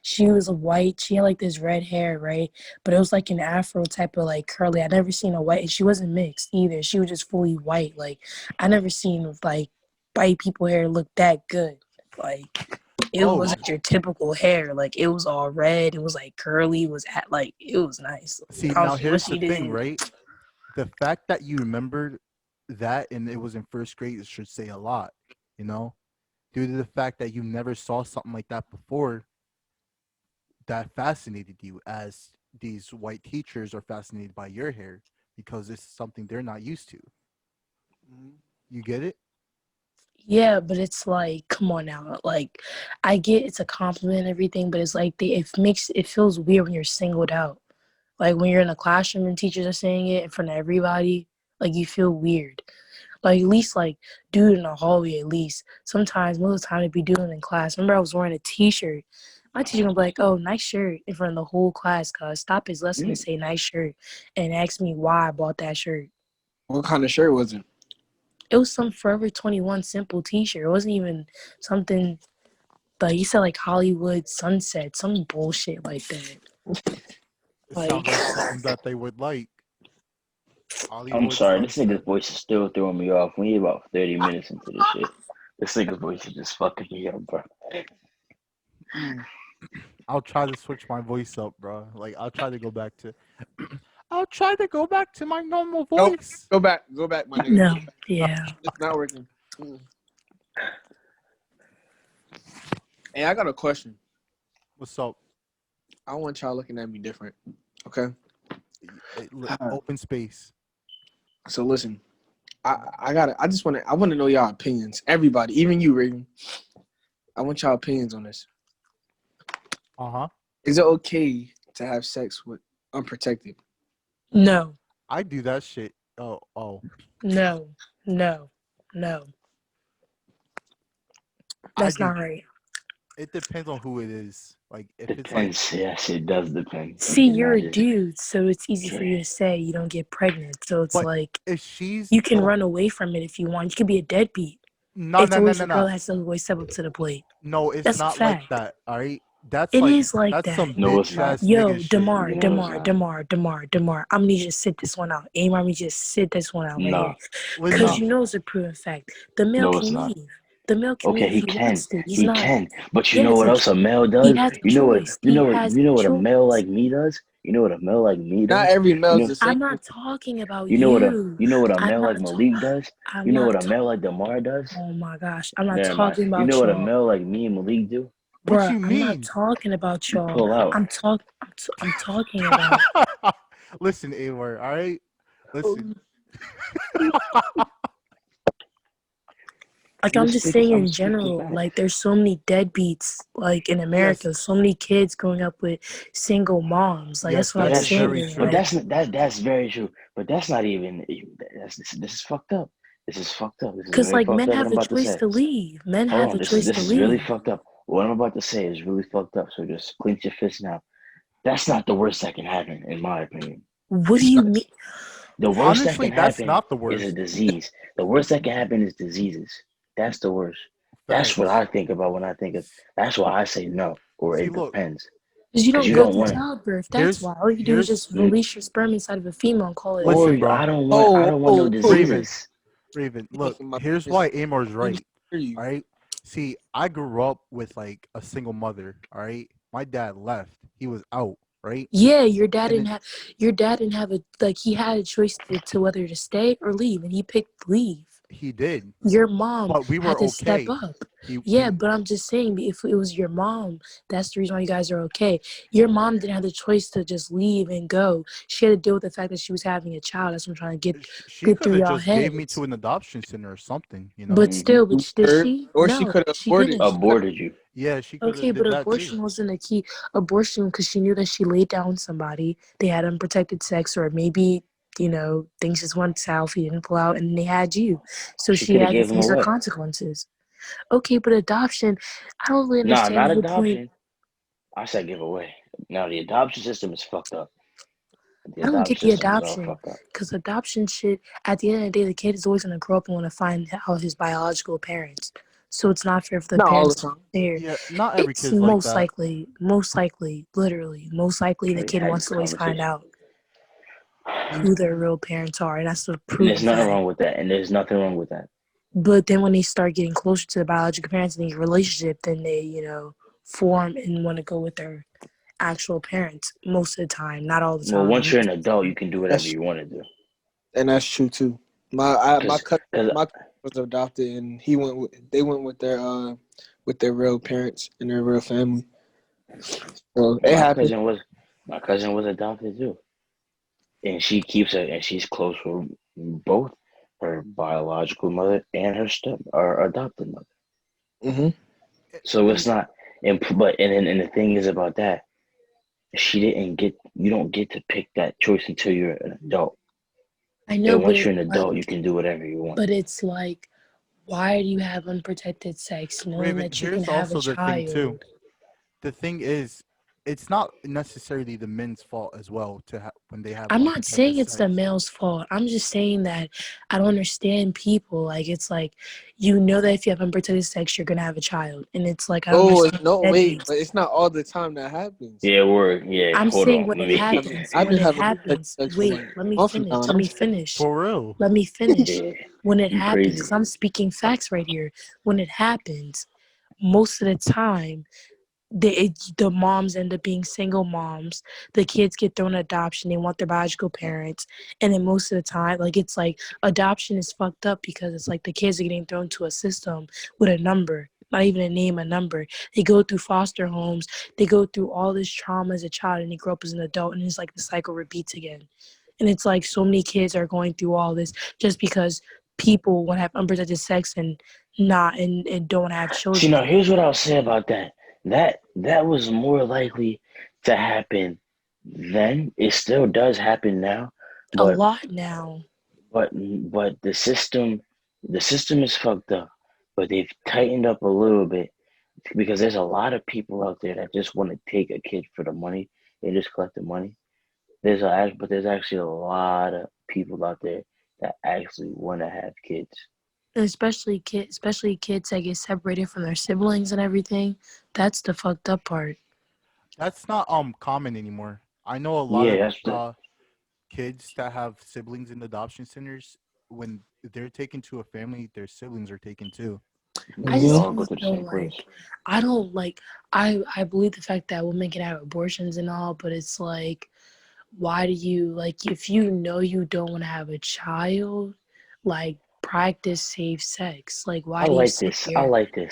She was white. She had like this red hair, right? But it was like an afro type of like curly. I never seen a white, and she wasn't mixed either. She was just fully white. Like I never seen like white people hair look that good. Like it Oh, wasn't your typical hair. Like it was all red. It was like curly. It was like it was nice. see, I don't now see what here's the she thing, did. right? The fact that you remembered that and it was in first grade should say a lot, you know? Due to the fact that you never saw something like that before that fascinated you as these white teachers are fascinated by your hair because it's something they're not used to. You get it? Yeah, but it's like, come on now. Like, I get it's a compliment and everything, but it's like it feels weird when you're singled out. Like when you're in a classroom and teachers are saying it in front of everybody, like you feel weird. Like at least like do it in the hallway at least. Sometimes most of the time it'd be doing it in class. Remember I was wearing a t-shirt. My teacher gonna be like, "Oh, nice shirt," in front of the whole class, cuz stop his lesson and Mm. say nice shirt and ask me why I bought that shirt. What kind of shirt was it? It was some Forever 21 simple t-shirt. It wasn't even something like he said like Hollywood Sunset, some bullshit like that. It Like sounds like something that they would like. I'm Hollywood sorry, this Sunset. nigga's voice is still throwing me off. We about 30 minutes into this shit. This nigga's voice is just fucking me up, bro. I'll try to switch my voice up, bro. Like I'll try to go back to I'll try to go back to my normal Nope. voice. Go back, my nigga. No, yeah. It's not working. Hey, I got a question. What's up? I want y'all looking at me different. Okay. Open space. So listen, I want to know y'all opinions. Everybody, even you, Raven. I want y'all opinions on this. Uh-huh. Is it okay to have sex with unprotected? No, I do that shit. Oh. no, no, no. That's do. not right. It depends on who it is. Like if it's like Depends. Yes, it does depend. See, You you're a cannot just dude, so it's easy for you to say you don't get pregnant. So it's But like if she's you can run away from it if you want. You can be a deadbeat. no It's no no always no a girl no. that has to always step up to the plate. No, it's That's a not like fact. that. All right. That's It like is like that's that. some No, it's bitch not. ass Yo, nigga shit. No, it's Demar. I'm gonna need you to sit this one out. Aim, I'm gonna need you to sit this one out right no, here. What's Because up? you know it's a proven fact. The male no, can it's not. leave. The male can Okay, leave if he he can. wants to. He's He not. can. But you He know has what a else a male he does? has a You know what? choice. You He know what? has You know a what a male choice. like me does? You know what a male like me Not does? every You male's know. the same. I'm not talking about You know what a you. you know what a I'm male like not. Malik does? I'm You know what not. a male like Damar does? Oh my gosh, I'm not Never mind. talking You know about what a y'all, male like me and Malik do? What bruh. you I'm not mean? talking about You y'all. pull out. I'm talking about. Listen, A-word, all right? Listen. Like I'm just saying I'm in speaking general, back. like there's so many deadbeats like in America, Yes. so many kids growing up with single moms. Like Yes, that's what Yeah, I'm that that's is true. very saying. But true. Like that's very true. But that's not even. This is fucked up. This is fucked up. This is because very like fucked men up. What have I'm the about to choice say. to leave. Men Hold have on. the This is choice this to is really leave. fucked up. What I'm about to say is really fucked up. So just clench your fist now. That's not the worst that can happen, in my opinion. What do you mean? The worst that Honestly, can that's happen not the is a worst. disease. The worst that can happen is diseases. That's the worst. That's what Facts. I think about when I think of. That's why I say no, or See, it look, depends. Because you Because don't you go don't through want it. childbirth. That's here's why. All you do is here's just release your sperm inside of a female and call it a listen, Or day. bro. I don't want no Raven, diseases. Raven, You look, making my here's business. why Amor's Let me right. hear you. All right. See, I grew up with like a single mother. All right. My dad left. He was out. Right. Yeah, your dad And didn't have. Your dad didn't have a like. He had a choice to whether to stay or leave, and he picked leave. he did. Your mom But we had were to step okay. up. He Yeah, but I'm just saying, if it was your mom, that's the reason why you guys are okay. Your mom didn't have the choice to just leave and go. She had to deal with the fact that she was having a child. That's what I'm trying to she get could through have y'all just gave me heads. to an adoption center or something, you know? But still, but did she? Or she No, could have she aborted. didn't. Aborted you. Yeah, she could Okay, have but did that too. abortion wasn't a key. Abortion, because she knew that she laid down with somebody, they had unprotected sex, or maybe, things just went south, he didn't pull out, and they had you. So She she could have had to gave him face her away. consequences. Okay, but adoption, I don't really Nah, understand not the whole point. adoption. I said give away. Now the adoption system is fucked up. The I don't get adoption the system is all adoption, fucked up. because adoption shit, at the end of the day, the kid is always going to grow up and want to find out his biological parents. So it's not fair for the Not all the parents time. there. Yeah, not every It's kid's like that. most likely, literally, most likely the We kid had wants this to always find conversation. out who their real parents are, and that's the And there's proven nothing fact. wrong with that. And there's nothing wrong with that. But then when they start getting closer to the biological parents in the relationship, then they, form and want to go with their actual parents most of the time, not all the Well, time. once you're an adult, you can do whatever That's you want to do. and that's true too. My Cause cousin was adopted, and they went with their real parents and their real family. So it my happened. cousin was adopted too. And she's close with both her biological mother and her adopted mother. Mm-hmm. So it's not, and the thing is about that, you don't get to pick that choice until you're an adult. I know, And but once you're an adult, you can do whatever you want. but it's like, why do you have unprotected sex knowing Raven, that you can here's have a also the thing too. child? The thing is, it's not necessarily the men's fault as well when they have I'm not unprotected saying it's the sex. male's fault. I'm just saying that I don't understand people. Like, it's like, you know that if you have unprotected sex, you're going to have a child. And it's like, I don't understand Wait, deadbeats. but it's not all the time that happens. I'm Hold saying on. when Let it me. I've when been it having protected happens, sex for wait, like let a me month now. finish. And Let I'm me finish. For real. Let me finish. Yeah, When it you happens, crazy. because I'm speaking facts right here. When it happens, most of the time, the moms end up being single moms. The kids get thrown in adoption. They want their biological parents, and then most of the time, like it's like adoption is fucked up because it's like the kids are getting thrown to a system with a number, not even a name, a number. They go through foster homes. They go through all this trauma as a child, and they grow up as an adult, and it's like the cycle repeats again. And it's like so many kids are going through all this just because people want to have unprotected sex and don't have See, children. now here's what I'll say about that. That was more likely to happen then. It still does happen now, A but lot now. but the system is fucked up. But they've tightened up a little bit because there's a lot of people out there that just want to take a kid for the money. They just collect the money. But there's actually a lot of people out there that actually want to have kids. And especially kids that get separated from their siblings and everything. That's the fucked up part. That's not common anymore. I know a lot Yeah, of that's the kids that have siblings in adoption centers. When they're taken to a family, their siblings are taken too. I they just all go feel to the same place. like I don't like I believe the fact that women can have abortions and all, but it's like, why do you like if you know you don't want to have a child, like practice safe sex? Like why I do you like sit this. here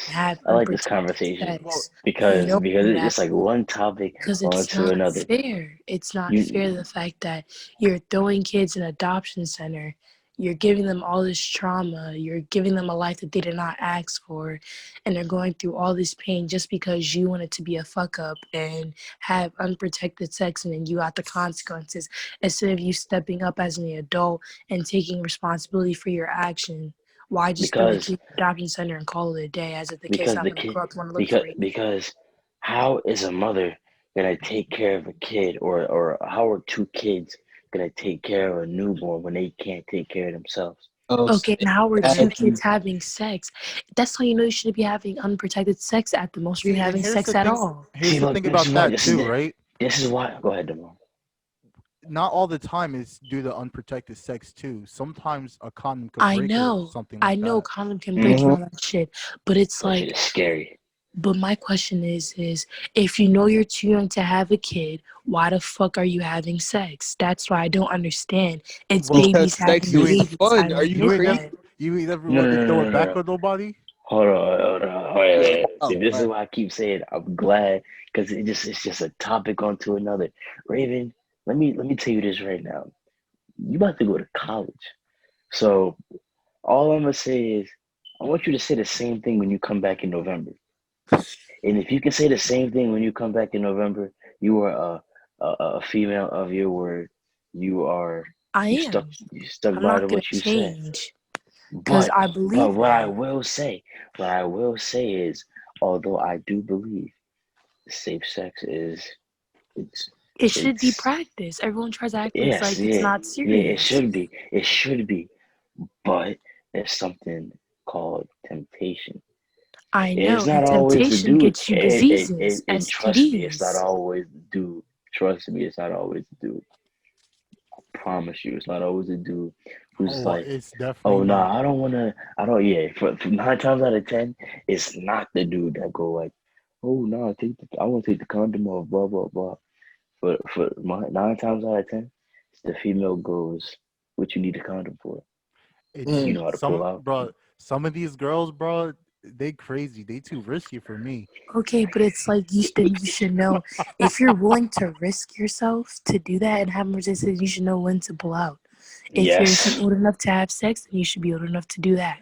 and have I like this unprotected conversation Well, sex? You because know that it's like one topic because it's onto not another. fair. It's not fair You the fact that you're throwing kids in adoption center. You're giving them all this trauma. You're giving them a life that they did not ask for. And they're going through all this pain just because you wanted to be a fuck up and have unprotected sex, and then you got the consequences instead of you stepping up as an adult and taking responsibility for your action. Why just throw the because kid in the adoption center and call it a day as if the kid's because not the going to kid grow up to want to look for you? because how is a mother gonna take care of a kid, or how are two kids gonna take care of a newborn when they can't take care of themselves? Oh, Okay, now we're two exactly. kids having sex. That's how you know you shouldn't be having unprotected sex at the most, or see, even and having here's sex the at thing. all. Here's See, the look, thing about that too, right? this is why. Go ahead, Demar. Not all the time is due to unprotected sex too. Sometimes a condom could I break or know, something I like know that. condom can break and all that shit, but it's That shit like, is scary. but my question is if you know you're too young to have a kid, why the fuck are you having sex? That's why I don't understand. It's Well, babies Because having sex you is ain't babies. I fun. Are you you admit ain't crazy? never that. you ain't never No, wanted no, to no, throw no, it no, back no. on nobody. Hold on. Wait. Oh, See, this is man. why I keep saying I'm glad because it's just a topic onto another. Raven, let me tell you this right now. You about to go to college, so all I'm gonna say is I want you to say the same thing when you come back in November. And if you can say the same thing when you come back in November, you are a female of your word. You are I you stuck am. you stuck I'm by not to gonna what you said. change because But I but believe that. what I will say is, although I do believe safe sex is it's It should be it's practiced. Everyone tries to act yes, like it's not it serious. should be. It should be. But there's something called temptation. I It's know, not and always the temptation dude. gets you diseases, And trust me, it's not STDs. always the dude. Trust me, it's not always the dude. I promise you, it's not always the dude who's Oh, like, it's definitely oh no, not. I don't wanna I don't yeah, for 9 times out of 10, it's not the dude that go like, oh no, I wanna take the condom off, blah blah blah. For 9 times out of 10, it's the female goes, what you need a condom for? It's You Mm. know how to pull some out. bro. Some of these girls, bro, they crazy. They too risky for me. Okay, but it's like you should know if you're willing to risk yourself to do that and have resistance, you should know when to pull out. If you're Yes. old enough to have sex, then you should be old enough to do that.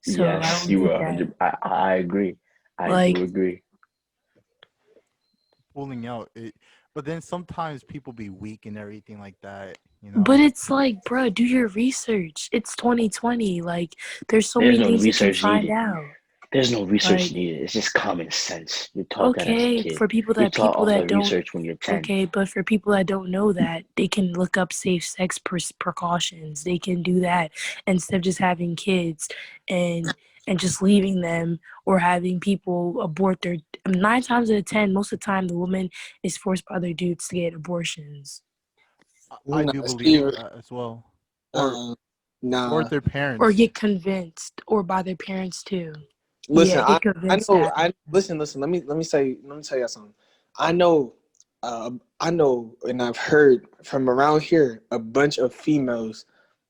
So I Yes, don't you get were that. 100. I agree. I do Like, agree. Pulling out it, but then sometimes people be weak and everything like that. but it's like, bro, do your research. It's 2020. Like, there's so There's many no things you can research find needed. out. There's no research Like, needed. It's just common sense. You're taught that as a okay, kid. for people You're that taught people off that of don't. research when you're 10. Okay, but for people that don't know that, they can look up safe sex precautions. They can do that instead of just having kids and just leaving them or having people abort their. 9 times out of 10, most of the time, the woman is forced by their dudes to get abortions I No, do believe see, that as well, or uh, or nah. their or parents. get convinced or by their parents too. Listen, Yeah, they I convinced know. that. Listen. Let me tell you something. I know. I know, and I've heard from around here a bunch of females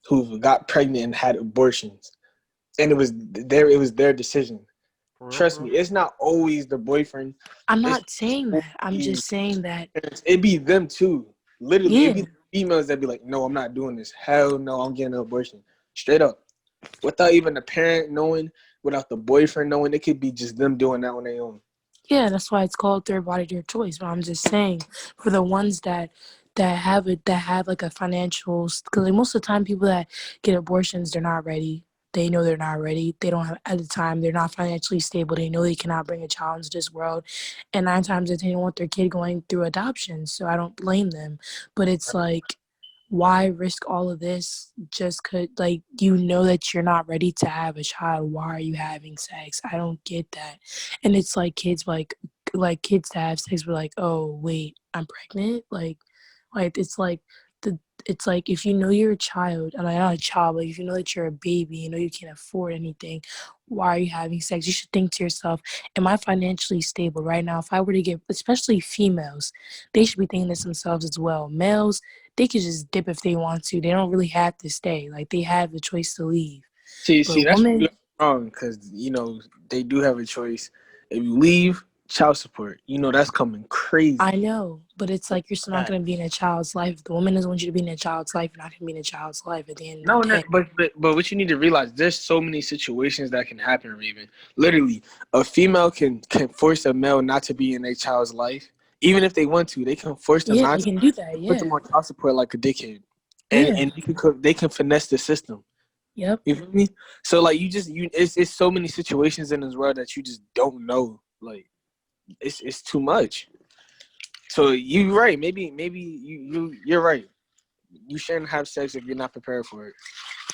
who got pregnant and had abortions, and it was their decision. For real, Trust for me, real. it's not always the boyfriend. I'm It's not saying that. I'm just saying that. it be them too. Literally, it Yeah, be females that be like, "No, I'm not doing this. Hell no, I'm getting an abortion." Straight up, without even the parent knowing, without the boyfriend knowing, it could be just them doing that on their own. yeah. That's why it's called third body, third choice. But I'm just saying, for the ones that have like a financial, because like most of the time people that get abortions, they're not ready. They know they're not ready. They don't have at the time. They're not financially stable. They know they cannot bring a child into this world, and 9 times out of 10, they don't want their kid going through adoption. So I don't blame them. But it's like, why risk all of this just cause like you know that you're not ready to have a child? Why are you having sex? I don't get that. And it's like kids like kids that have sex were like, oh wait, I'm pregnant. Like the it's like if you know you're a child, and I'm not a child, but if you know that you're a baby, you know you can't afford anything, why are you having sex? You should think to yourself, am I financially stable right now? If I were to get, especially females, they should be thinking this themselves as well. Males, they could just dip if they want to. They don't really have to stay. Like they have the choice to leave. See, But that's women, wrong because they do have a choice. If you leave, child support, that's coming I crazy. know, but it's like you're still not going to be in a child's life. If the woman doesn't want you to be in a child's life, you're not going to be in a child's life at the end of No, the no, day. but what you need to realize, there's so many situations that can happen, Raven. Literally, a female can force a male not to be in a child's life, even if they want to. They can force them Yeah, not they to can do that. put Yeah. them on child support like a dickhead, and Yeah. they can finesse the system. Yep. You feel me? So like it's so many situations in this world that you just don't know. Like it's too much. So you're right. Maybe you're right. You shouldn't have sex if you're not prepared for it.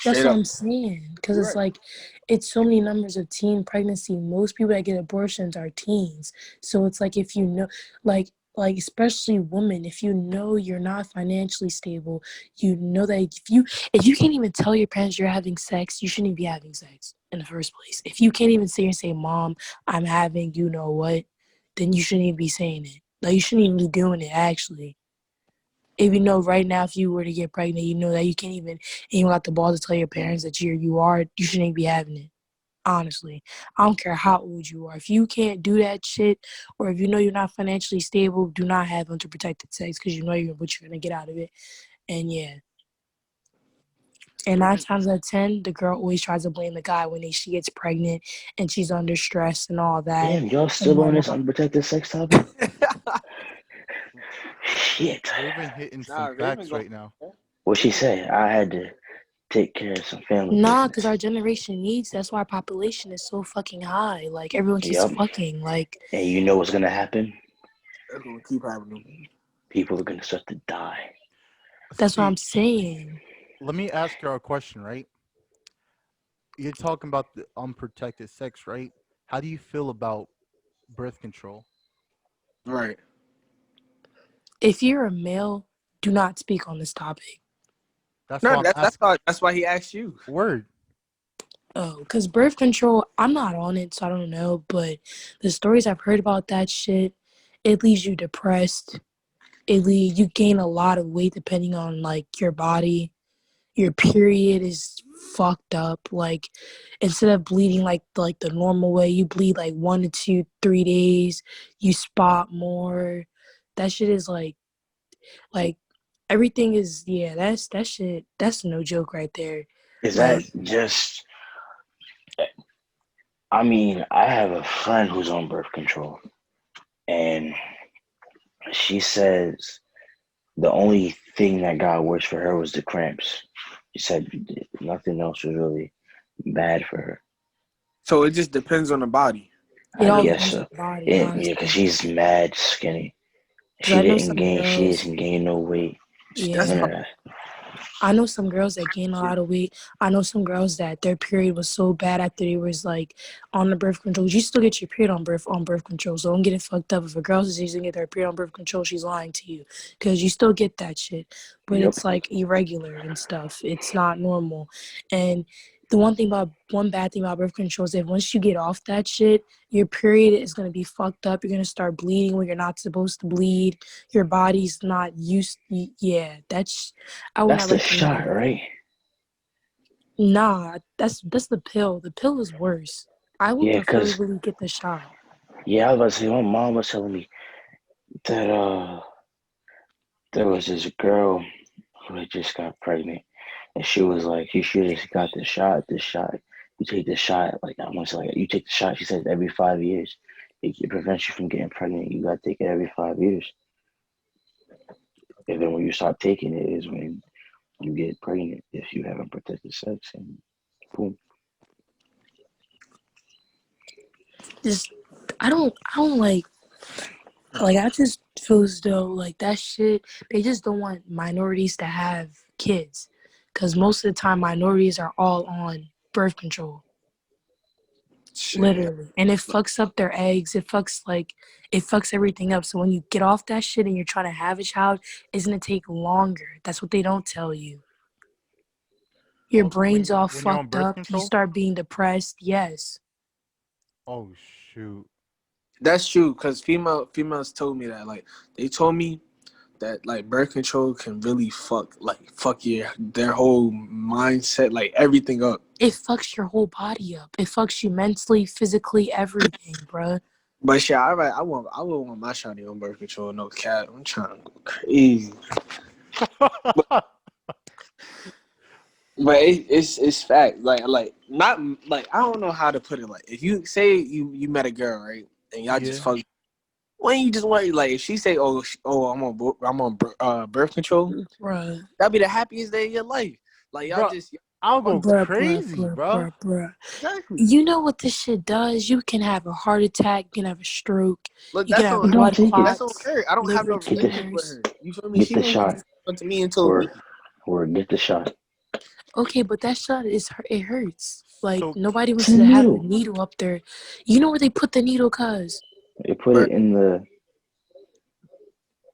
That's Straight what up. I'm saying. Because You're it's right. like, it's so many numbers of teen pregnancy. Most people that get abortions are teens. So it's like, if you know, like especially women, if you know you're not financially stable, you know that if you can't even tell your parents you're having sex, you shouldn't be having sex in the first place. If you can't even sit and say, Mom, I'm having, you know what, then you shouldn't even be saying it. Like, you shouldn't even be doing it, actually. If you know right now, if you were to get pregnant, you know that you can't even, you got the balls to tell your parents that you shouldn't be having it. Honestly, I don't care how old you are. If you can't do that shit, or if you know you're not financially stable, do not have unprotected sex because you know what you're gonna get out of it. And yeah, and nine Raven, times out of 10, the girl always tries to blame the guy when she gets pregnant and she's under stress and all that. Damn, y'all And still on this whatnot. unprotected sex topic? Shit. Raven hitting Nah, some Raven facts going. right now. What she say? I had to take care of some family Nah, because business. our generation needs, that's why our population is so fucking high. Like, everyone keeps Yep. fucking. Like, And you know what's gonna happen? They're gonna keep having them. People are gonna start to die. that's what See, I'm saying. let me ask you a question, right? You're talking about the unprotected sex, right? How do you feel about birth control? Right. If you're a male, do not speak on this topic. That's No, why I'm asking. that's why he asked you. Word. Oh, because birth control, I'm not on it, so I don't know. But the stories I've heard about that shit, it leaves you depressed. You gain a lot of weight depending on like your body. Your period is fucked up. Like, instead of bleeding like the normal way, you bleed like 1 to 2, 3 days. You spot more. That shit is like everything is, yeah, that's that shit, that's no joke right there. Is that Like, just? I mean, I have a friend who's on birth control, and she says the only thing that got worse for her was the cramps. She said nothing else was really bad for her. So it just depends on the body. it I all guess depends on so. the body, Yeah, because honestly. she's mad skinny. Because I know some She girls, didn't gain no weight. That's yeah, None of probably that. I know some girls that gain a lot of weight. I know some girls that their period was so bad after they was like on the birth control. You still get your period on birth control, so don't get it fucked up. If a girl says she's gonna get her period on birth control, she's lying to you, because you still get that shit, but Yep. it's like irregular and stuff. It's not normal, and one bad thing about birth control is that once you get off that shit, your period is gonna be fucked up. You're gonna start bleeding when you're not supposed to bleed. Your body's not used. Yeah, I would That's not the recommend shot, it. right? Nah, that's the pill. The pill is worse. I would Yeah, cause preferably get the shot. yeah, I was about to say my mom was telling me that there was this girl who had just got pregnant, and she was like, "You should have got the shot. This shot, you take the shot. Like I want to like you take the shot." She said every 5 years, it prevents you from getting pregnant. You gotta take it every 5 years, and then when you stop taking it is when you get pregnant if you haven't protected sex, and boom. Just I don't like I just feel as though like that shit. They just don't want minorities to have kids, because most of the time minorities are all on birth control. Shit. Literally. And it fucks up their eggs. It fucks everything up. So when you get off that shit and you're trying to have a child, it's gonna take longer. That's what they don't tell you. Your Also, brain's all when you're on fucked birth up. You control. start being depressed. Yes. Oh shoot. That's true, because females told me that. Like, they told me that like birth control can really fuck their whole mindset, like everything up. It fucks your whole body up. It fucks you mentally, physically, everything, bruh. But shit, I would want my shawty on birth control, no cap. I'm trying to go crazy. But it's fact. Like not like I don't know how to put it. Like if you say you met a girl, right, and y'all just Yeah. fuck. When you just want, like, if she say, I'm on birth control, Bruh. that'd be the happiest day of your life. Like y'all Bro, just I'll go Bruh, bruh, crazy, bruh, bro. bruh, bruh. exactly. You know what this shit does? You can have a heart attack, you can have a stroke, Look, you can that's have on Don't blood take it. that's on clots, her. I don't have liver no Get the relationship with tumors. her. You feel me? get She the didn't shot, just come to me and told me. or get the shot. Okay, but that shot it hurts. Like So nobody It's wants a to have a needle. needle up there. You know where they put the needle, cuz? They put Where, it in the.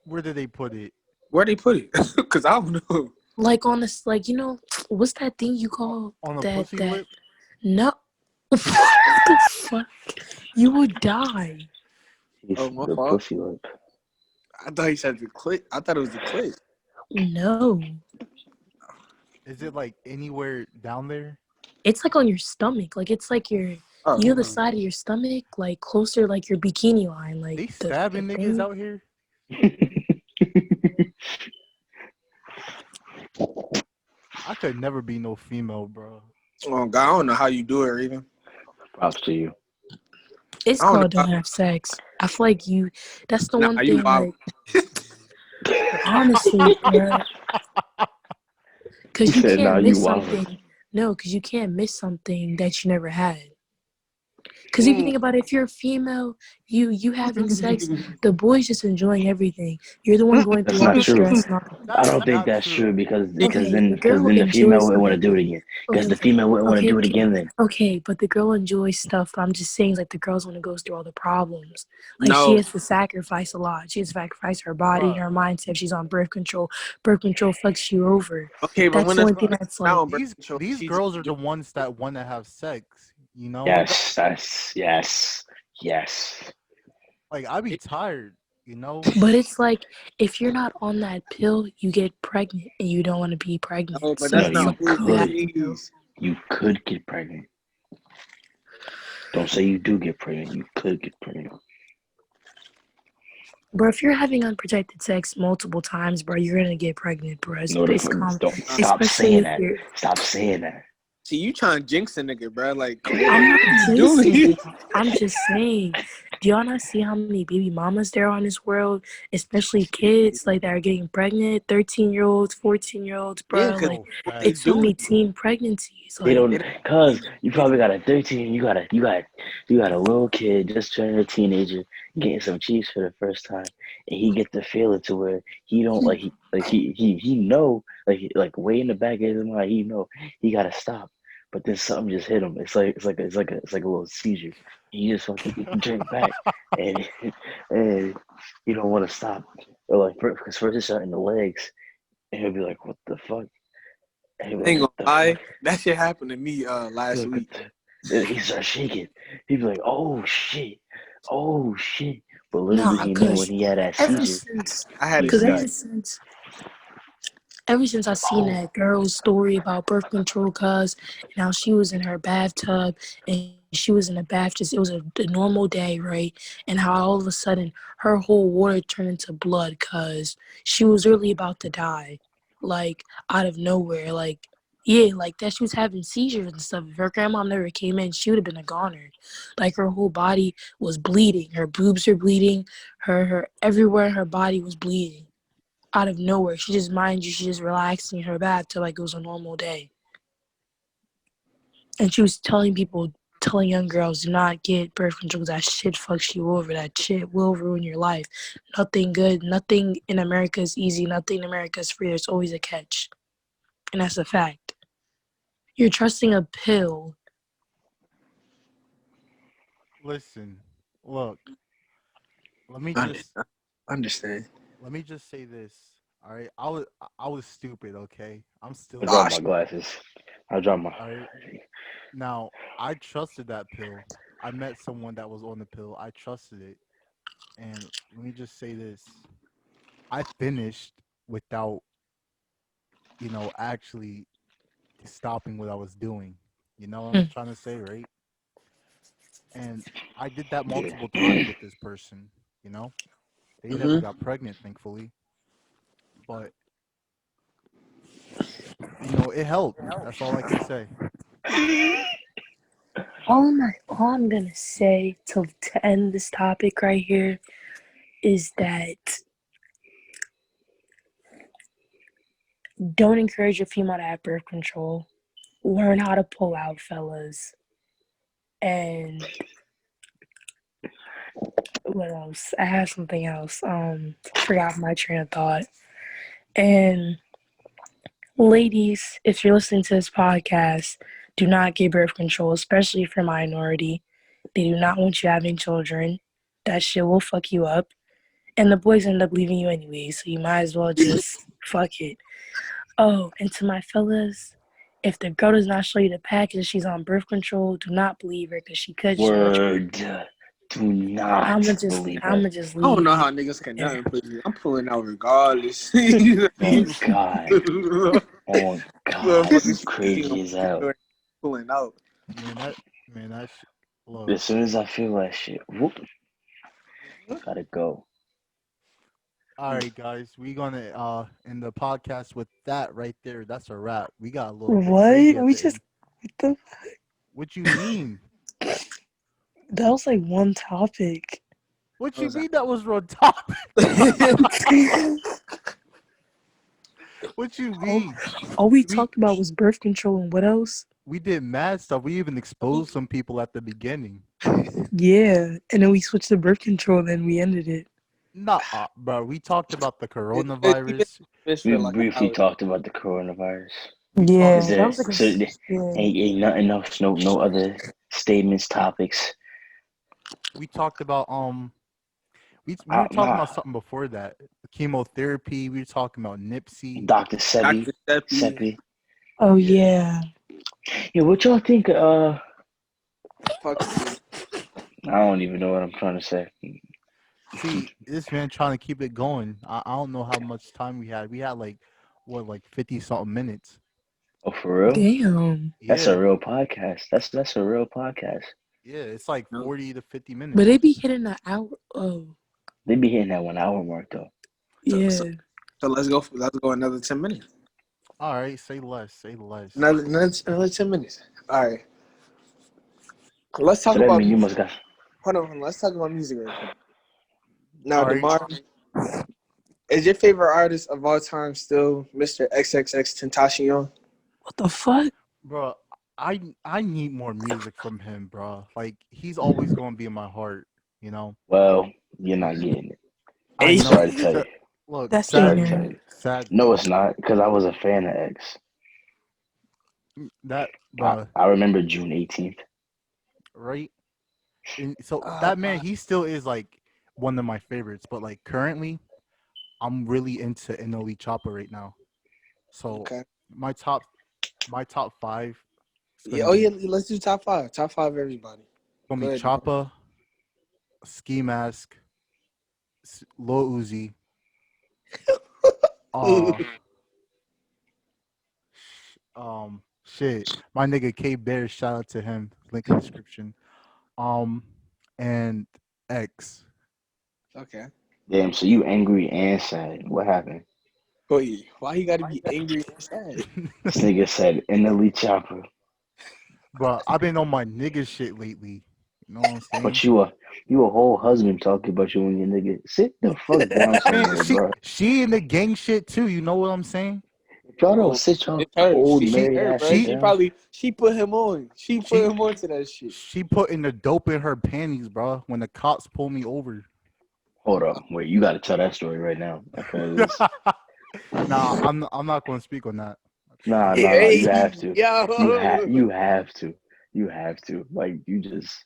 where did they put it? where they put it? Because I don't know. Like on this, like what's that thing you call On a that? pussy lip? No, what the fuck? You would die. Oh, my The fault. pussy lip. I thought he said the clit. I thought it was the clit. No, Is it like anywhere down there? it's like on your stomach. Like it's like Oh, the side of your stomach, like closer, like your bikini line, like They the stabbing niggas thing. out here? I could never be no female, bro. oh God, I don't know how you do it, even. Props to you. It's I don't called know. don't have sex. I feel like that's the Nah, one you thing, wild. like, honestly, bruh. He Because you said, "Nah, can't you miss wildin'." something. No, because you can't miss something that you never had. Because if you Mm. think about it, if you're a female, you having sex, the boy's just enjoying everything. You're the one going That's through all not the true. stress and all I That's don't think not that's true true. because Okay, the because girl then the female enjoys would want to something. do it again. Because the Okay, female wouldn't want to do it again then. okay, but the girl enjoys stuff. I'm just saying, like, the girl's one that goes through all the problems. Like, she No. has to sacrifice a lot. She has to sacrifice her body and Bro, her mindset if she's on birth control. Birth control fucks you over. Okay, but That's when the this only girl thing is that's not like, on birth these control, these she just girls are the ones that want to have sex, you know? Yes, yes. Like I be tired, you know? but it's like, if you're not on that pill, you get pregnant and you don't want to be pregnant. no, but So No, that's it's not you like, always you the have could. to know. case. You could get pregnant. Don't say you do get pregnant. You could get pregnant. Bro, if you're having unprotected sex multiple times, bro, you're gonna get pregnant, bro. No, It's common, don't stop especially saying if that. you're. Stop saying that. See, you trying to jinx a nigga, bro? Like, come I'm on, not what are you jinxing doing? it. I'm just saying. Do y'all not see how many baby mamas there are in this world, especially kids like that are getting pregnant? 13-year-olds, 14-year-olds, Yeah, bro. because Like, Oh, they it's facts. so do many it. teen pregnancies. They Like, They don't, don't cause you get probably got a 13. You got a little kid just turning a teenager, getting some cheese for the first time, and he get to feel it to where he don't he know like way in the back of his mind he know he gotta stop, but then something just hit him. It's like a little seizure. He just fucking drink back, and and he don't want to stop. Or like because first it's shot in the legs, and he'll be like, "What the fuck?" He was Ain't like, gonna the lie, fuck? that shit happened to me last Look, week. he started shaking. He'd be like, oh shit. Oh shit. But little did Nah, he know when cause he had that ever seizure, since, I had a he's cause seizure. ever since I seen oh that girl's story about birth control, cuz, and how she was in her bathtub and she was in a bath, just it was a normal day, right? And how all of a sudden her whole water turned into blood, cuz she was really about to die, like out of nowhere, like. Yeah, like that she was having seizures and stuff. If her grandma never came in, she would have been a goner. Like her whole body was bleeding. Her boobs were bleeding. Her everywhere in her body was bleeding out of nowhere. She just, mind you, she just relaxing in her bathtub like it was a normal day. And she was telling people, telling young girls, do not get birth control. That shit fucks you over. That shit will ruin your life. Nothing good. Nothing in America is easy. Nothing in America is free. There's always a catch. And that's a fact. You're trusting a pill. Listen, look. Let me I just understand. let me just say this. All right, I was stupid. Okay, I'm I still dropped Gosh, my stupid. glasses. I dropped my All right. Now I trusted that pill. I met someone that was on the pill. I trusted it, and let me just say this. I finished without, actually stopping what I was doing. You know what I'm Hmm. trying to say, right? And I did that yeah. multiple times with this person. You know, they never Mhm. got pregnant, thankfully, but it helped. That's all I can say. All I'm gonna say to end this topic right here is that don't encourage your female to have birth control. Learn how to pull out, fellas. And what else? I had something else. Forgot my train of thought. And ladies, if you're listening to this podcast, do not get birth control, especially if you're a minority. They do not want you having children. That shit will fuck you up. And the boys end up leaving you anyway, so you might as well just fuck it. Oh, and to my fellas, if the girl does not show you the package and she's on birth control, do not believe her because she could just want you. word. Do not believe her. I'ma just I don't leave know you how niggas can there. nothing please. I'm pulling out regardless. Oh God. Motherfuckers Oh God. You speaking on crazy as hell. pulling out. Man, look. As soon as I feel that shit, whoop, gotta go. All right, guys, we gonna end the podcast with that right there. That's a wrap. We got a little bit What? crazy at We the just end. What you mean? that was like one topic. What What you was that? mean that was on top? What you all, mean? all we We talked about was birth control and what else? we did mad stuff. We even exposed some people at the beginning. Yeah, and then we switched to birth control and then we ended it. Nah, bro. We talked about the We've been coronavirus. fish We for like an briefly hour. talked about the coronavirus. We talked Is Yeah, that there was like a so yeah. ain't nothing else? No other statements, topics. we talked about we were talking Nah. about something before that. Chemotherapy. We were talking about Nipsey. Dr. Sebi, Dr. Seppi, Seppi. Oh Yeah. yeah. Yeah, what y'all think? fucking I don't even know what I'm trying to say. See, this man trying to keep it going. I don't know how much time we had. We had like what, like 50 something minutes. Oh, for real? Damn. That's a Yeah. real podcast. That's a real podcast. Yeah, it's like no. 40 to 50 But minutes. they be hitting the hour. Oh They be hitting that 1 hour mark though. So, so, yeah. so let's go another 10 minutes. All right, say less, say less. Another 10 minutes. All right. Let's talk So that about means you music. must got. Hold on. Let's talk about music real quick. Now, All right, Demar, is your favorite artist of all time still Mr. XXX Tentacion? What the fuck? bro. I need more music from him, bro. Like he's always going to be in my heart, you know. Well, you're not getting it. I Hey, know. Sorry to tell you. Look, That's Sorry to tell ignorant. you. No, sadly, it's not because I was a fan of X. that, I, bro, I remember June 18th. right? And so uh, that man, he still is like one of my favorites. But like currently, I'm really into NLE Chopper right now. So okay. my top my top five. Yeah, oh yeah, let's do top five. Top five, everybody. Gonna Go be ahead. Choppa, Ski Mask, Lil Uzi, uh, shit, my nigga K Bear. Shout out to him. Link in the description. Um, and X. Okay. Damn, so you angry and sad. What happened? Wait, why you gotta be angry and sad? This nigga said innately chopper. Bro, I've been on my nigga shit lately. You know what I'm saying? But you a whole husband talking about you and your nigga. Sit the fuck down somewhere, bro. She in the gang shit too. You know what I'm saying? If y'all don't Oh, sit y'all it's her. old She married her, ass bro. she- She down. she put him on. She put She- him on to that shit. She putting the dope in her panties, bro. When the cops pull me over. Hold up, wait, you gotta tell that story right now. Because Nah, I'm not going to speak on that. nah, Hey, you have to. yo. You have to. Like you just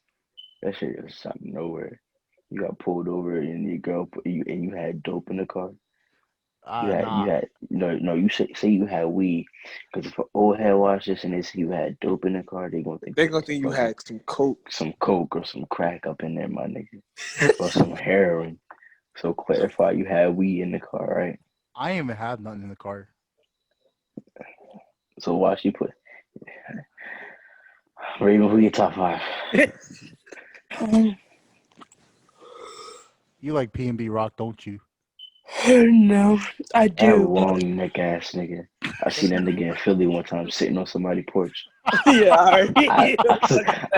that shit is out of nowhere. You got pulled over and your girl and you had dope in the car. Nah. You had no. You say you had weed because if an old head watch this and they see you had dope in the car, they gonna think They gonna think you fucking had some coke. some coke or some crack up in there, my nigga, or some heroin. So clarify, you had weed in the car, right? I ain't even have nothing in the car. So why she put Raven? Who your top five? You like P&B Rock, don't you? No, I That do. long neck ass nigga. I seen that nigga in Philly one time sitting on somebody's porch. Yeah, all right.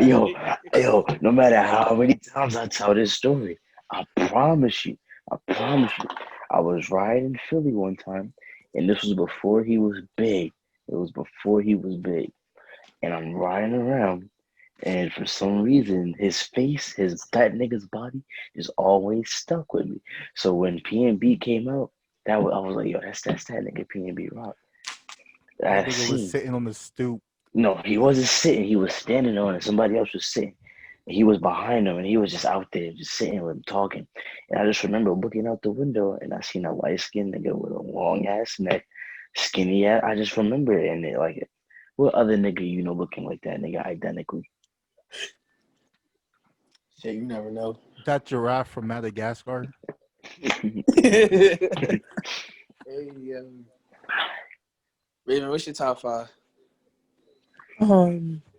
Yo, no matter how many times I tell this story, I promise you, I was riding in Philly one time, and this was before he was big. It was before he was big, and I'm riding around, and for some reason, his face, that nigga's body, is always stuck with me. So when PNB came out, I was like, yo, that's that nigga PNB Rock. That I nigga was seen. sitting on the stoop. No, he wasn't sitting. He was standing on it. Somebody else was sitting. And he was behind him, and he was just out there, just sitting with him, talking. And I just remember looking out the window, and I seen a light skinned nigga with a long ass neck, skinny ass. I just remember it, and it like, what other nigga looking like that nigga identically? Shit, you never know. That giraffe from Madagascar. Hey, Raven, what's your top five?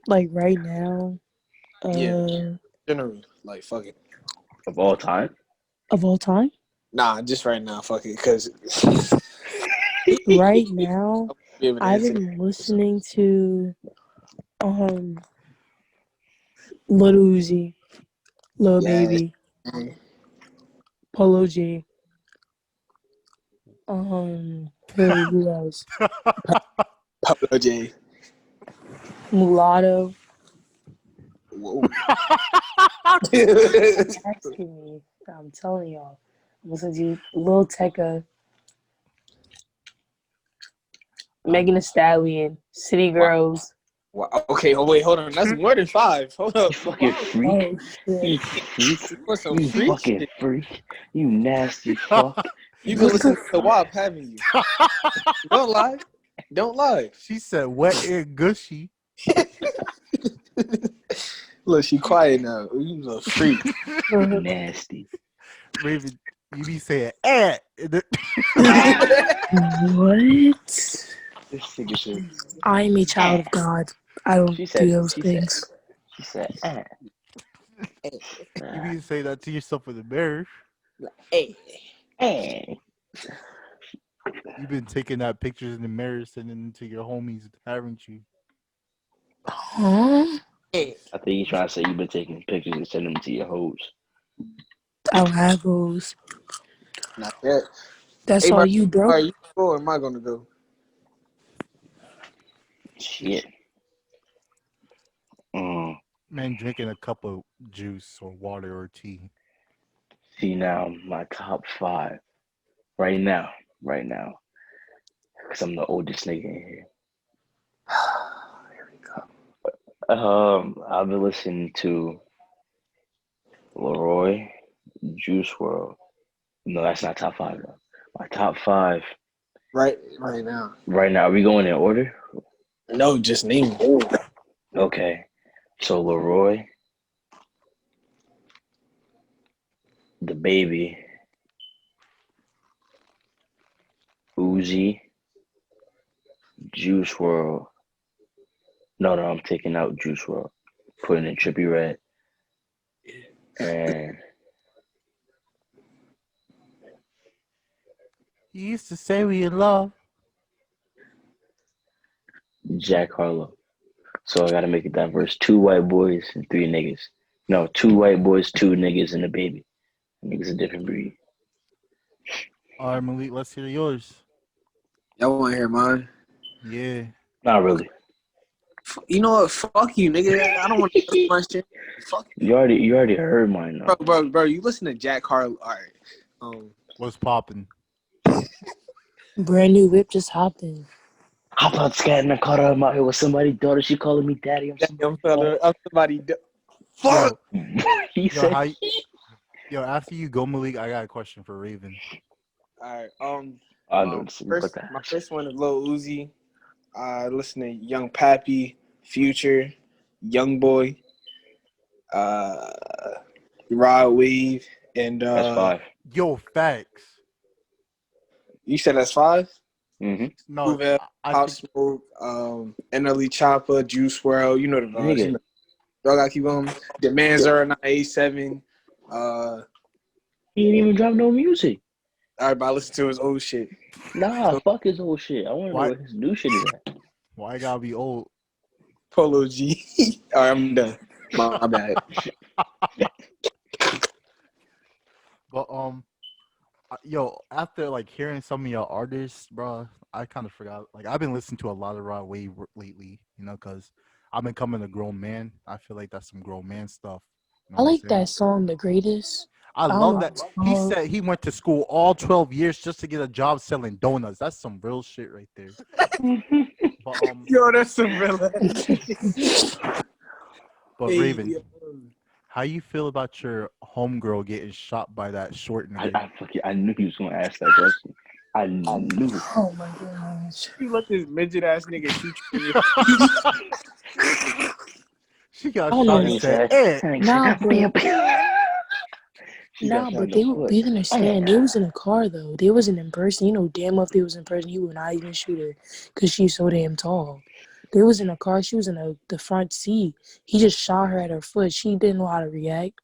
Like right now, Yeah. Generally, like fuck it. Of all time? of all time, Nah, just right now, fuck it, cause right now, be able to I've answer been that. listening to Lil Uzi, Lil Yes. Baby, Polo G, who else? Pablo J. Mulatto. Whoa. Asking me, I'm telling y'all, I'm listening to Lil Tecca, Megan Thee Stallion, City Girls. Wow. Okay. Oh wait, hold on. That's more than five. Hold up. You fucking freak. Oh shit! You freak. You want some You freak fucking shit? freak. You nasty fuck. You've been What listening the to WAP, haven't you? Don't lie. Don't lie. She said wet and gushy. Look, she quiet now. You a freak. Nasty. Raven, you be saying eh. What? This nigga said. I am a child of God. I don't She do said. those She things. said. You be saying that to yourself in the mirror. Hey. Hey. You've been taking that pictures in the mirror, sending them to your homies, haven't you? Huh? Hey. I think he's trying to say you've been taking pictures and sending them to your hoes. I don't have those. Not yet. That's Hey, all Mark, you, bro. are you go or am I gonna go? Shit. Man, drinking a cup of juice or water or tea. See now, my top five right now, because I'm the oldest nigga in here. Here we go. I've been listening to Leroy, Juice World. No, that's not top five though. My top five Right now. right now. Are we going in order? No, just name it. Okay. So Leroy, the baby, Uzi, Juice World. No, I'm taking out Juice World. Putting in Trippie Redd. And You used to say we in love. Jack Harlow. So I gotta make it diverse. 2 white boys and 3 niggas. No, 2 white boys, 2 niggas, and a baby. Niggas a different breed. All right, Malik, let's hear yours. Y'all want to hear mine? Yeah. Not really. You know what? Fuck you, nigga. I don't want to hear my shit. Fuck You already heard mine though. bro. You listen to Jack Harlow. All right. What's popping? Brand new whip just hopped in. How about scatting a car out here with somebody's daughter? She calling me daddy. I'm somebody. Fuck. He Yo, said, yo, after you go, Malik, I got a question for Raven. All right. I know this. My first one is Lil Uzi. Listen to Young Pappy, Future, Young Boy, Rod Wave, and That's 5. Yo, facts. You said that's 5? Mm-hmm. No, Uvel, I Pop think Smoke, NLE Chopper, Juice WRLD. You know the vibes. Nigga. You know. Y'all gotta keep on. The Man 0987. He ain't even drop no music. Everybody listen to his old shit. Nah, fuck his old shit. I want to know Why- what his new shit is at. why I gotta be old. Polo G. All right, I'm done. My bad. But yo, after like hearing some of your artists, bro, I kind of forgot. Like I've been listening to a lot of Rod Wave lately, you know, because I've been becoming a grown man. I feel like that's some grown man stuff. You know I what I'm like saying? that song, The Greatest. I don't love know that. the He song. said he went to school all 12 years just to get a job selling donuts. That's some real shit right there. But Yo, that's some real. but Hey, Raven, yo. how you feel about your homegirl getting shot by that short nigga? I knew he was gonna ask that question. I knew it. Oh my gosh. You let this midget ass nigga shoot you. She got Oh, shot no. and said, "Eh." Nah, but She got shot in they the were foot. you understand. They was in a car though. They wasn't in person. You know damn well if they was in person, he would not even shoot her because she's so damn tall. They was in a car. She was in the front seat. He just shot her at her foot. She didn't know how to react.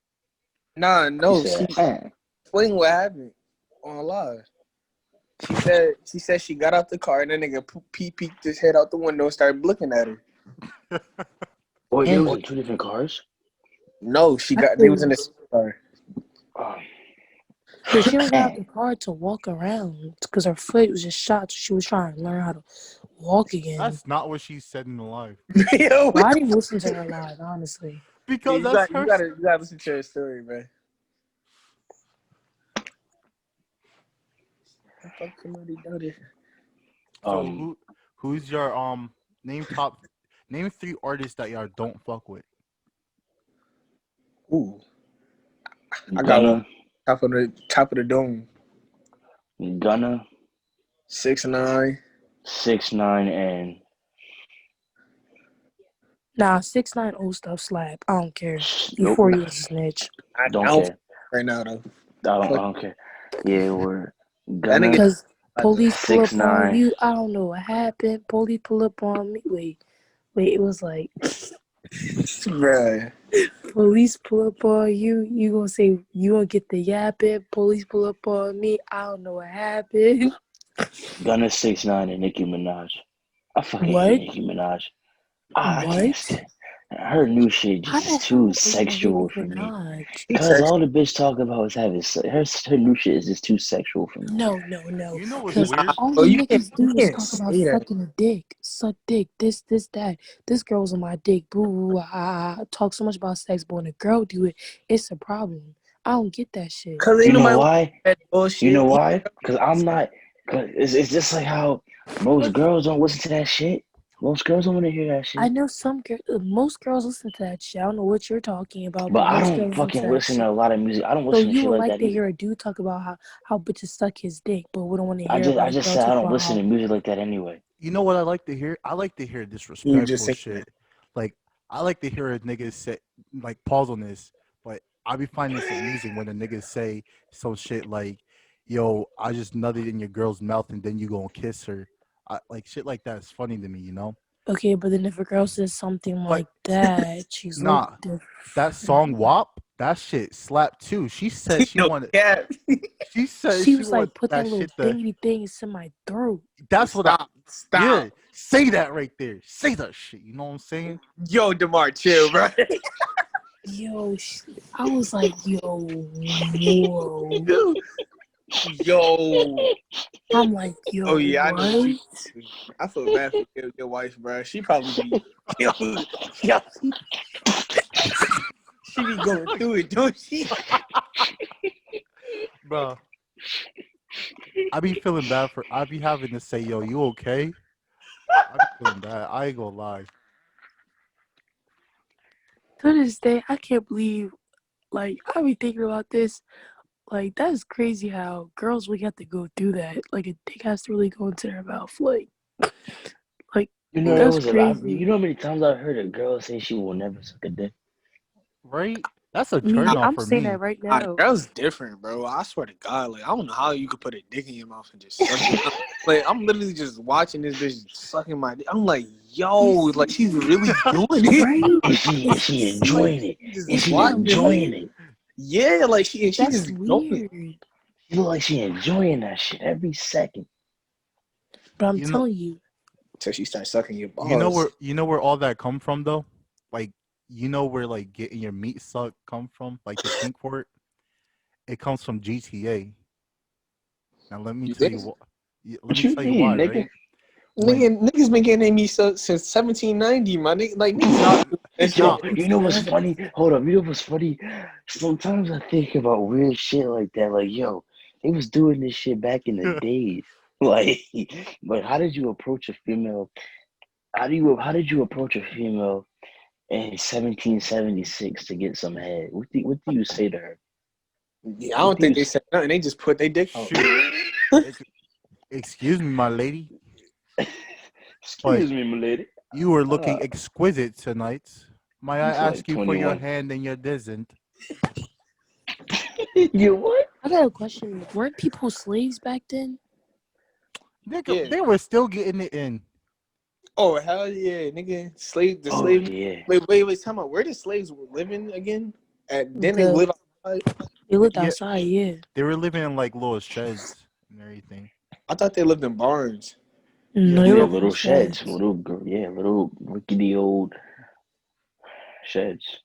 Nah, no. He said, Explain what happened on live. She said she got out the car and then nigga peeked his head out the window and started looking at her. Boy, they was in 2 different cars? No, they was in the car. But she don't got out the car to walk around because her foot was just shot. So she was trying to learn how to walk again. That's not what she said in the live. Yo, Well, I didn't listen to her live, honestly. Because you that's her. you gotta listen to her story, man. So who's your name 3 artists that y'all don't fuck with? Ooh, I got one. Top of the dome. Gunna, 6ix9ine. 6ix9ine, and Nah, 6ix9ine old stuff slap. I don't care. Nope. Before he was a snitch. I Don't don't care. right now though. I don't care. Yeah, we're Gunna, Because police pull up on 6ix9ine. you. I don't know what happened. Police pull up on me. Wait. It was like Bruh. police pull up on you. You gonna say you gonna get the yapping. Police pull up on me. I don't know what happened. Gunna, 6ix9ine, and Nicki Minaj. I fucking What? hate Nicki Minaj. I can't What? stand her new shit. How the Just hell too are you sexual Nicki for me. Minaj? Cause all the bitch talk about is having her new shit is just too sexual for me. No. You know what's Because weird? all you the can't- niggas do you is can't talk about say that. sucking a dick, suck dick, this, that. This girl's on my dick, boo, talk so much about sex, but when a girl do it, it's a problem. I don't get that shit. Cause You ain't know nobody why? that bullshit. You know why? Cause I'm not. Cause it's just like how most girls don't listen to that shit. Most girls don't want to hear that shit. I know most girls listen to that shit. I don't know what you're talking about, But I most don't girls listen to fucking that listen shit. to a lot of music. I don't So listen to you shit would like like that to either. hear a dude talk about how bitches suck his dick, but we don't want to I hear about a just girl said I talk don't about listen how. to music like that anyway. You know what I like to hear? I like to hear You just disrespectful think shit. Like I like to hear a nigga say like pause on this, but I be finding this amusing when a nigga say some shit like, "Yo, I just nutted in your girl's mouth and then you gonna kiss her." Like shit like that is funny to me, you know. Okay, but then if a girl says something But like that, she's looked nah, that different. song "WAP," that shit slapped too. She said she no wanted. cap. She said She she was like, wanted put that that little shit to. dingity thing into my throat. That's what I. Stop. Yeah, Stop. say that right there. Say that shit. You know what I'm saying? Yo, DeMar, chill, bro. Yo, I was like, yo, whoa. Yo. I'm like, yo, Oh yeah, I know what you. what? I feel bad for your wife, bro. She probably be. Yo, yo, she be going through it, don't she? Bro, I be feeling bad for. I be having to say, "Yo, you okay?" I be feeling bad. I ain't gonna lie. To this day, I can't believe, like, I be thinking about this. Like, that's crazy how girls really have to go through that. Like, a dick has to really go into their mouth. Like You know, there that's was a lot. You crazy. know how many times I heard a girl say she will never suck a dick? Right? That's a Me, turn off I'm for saying that me. right now. Girls different, bro. I swear to God, like I don't know how you could put a dick in your mouth and just suck it. Like I'm literally just watching this bitch sucking my dick. I'm like, yo, like she's really doing it. Right? Is she Like enjoying it? just Is Isn't she that watching it. enjoying weird? it? Yeah, like she That's just going. weird. She look like she enjoying that shit every second. But I'm You know, telling you, Till she starts sucking your you know balls. where you know where all that come from though. Like, you know where like getting your meat sucked come from. Like the kink for it. It comes from GTA. Now let me You tell think? you what. Let What me you tell you mean, why. nigga? Right? When Niggas been getting their meat sucked since 1790, my nigga. Like niggas nah, been doing that Yo, shit. you know what's exactly. funny? Hold up, you know what's funny? Sometimes I think about weird shit like that. Like, yo, they was doing this shit back in the days. Like, but how did you approach a female? How did you approach a female in 1776 to get some head? What do you say to her? Yeah, I What don't do you think they s- said nothing. They just put their dick out. shoot. Ex- Excuse me, my lady, but Excuse me, my lady. you were looking Uh, exquisite tonight. May I you feel like ask you for your 21. hand and your doesn't? You what? I got a question. Weren't people slaves back then? Nigga, Yeah. they were still getting it in. Oh hell yeah, nigga. The Oh slave. yeah. Wait. Time out. Where the slaves were living again? Didn't they The live outside? they lived Yeah, outside, yeah. they were living in like little sheds and everything. I thought they lived in barns. Yeah, No, they they Yeah, lived in little sheds, sheds. little rickety old sheds.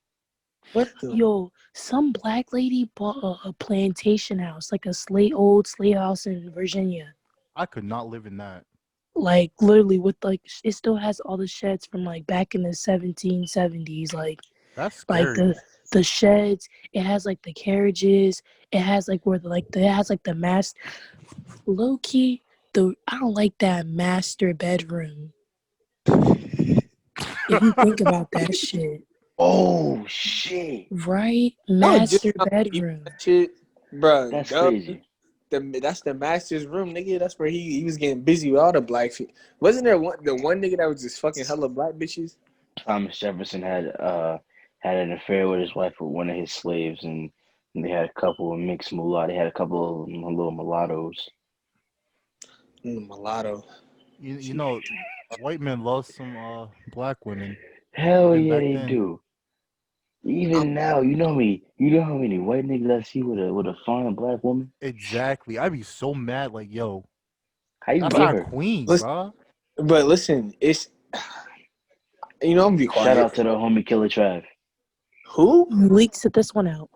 What the? Yo, some black lady bought a plantation house, like a old slave house in Virginia. I could not live in that. Like literally with like it still has all the sheds from like back in the 1770s. That's Like scary. the sheds. It has like the carriages. It has like where it has like the low key. I don't like that master bedroom. If you think about that shit, Oh shit. right? Y'all just Master trying to keep bedroom. that shit, bro. That's crazy. That's the master's room, nigga. That's where he was getting busy with all the black shit. Wasn't there the one nigga that was just fucking hella black bitches? Thomas Jefferson had an affair with his wife with one of his slaves, and they had a couple of mixed mulatto. They had a couple of little mulattoes. Mulatto. You know, white men love some black women. Hell Even yeah, back they then. do. I'm, Even now, you know me. You know how many white niggas I see with a fine black woman? Exactly. I'd be so mad. Like, yo, How you that's get but our her? queen, listen, bro. but listen, it's I'm gonna be Shout quiet. out to the homie Killer Trav. Who? Leak sit this one out.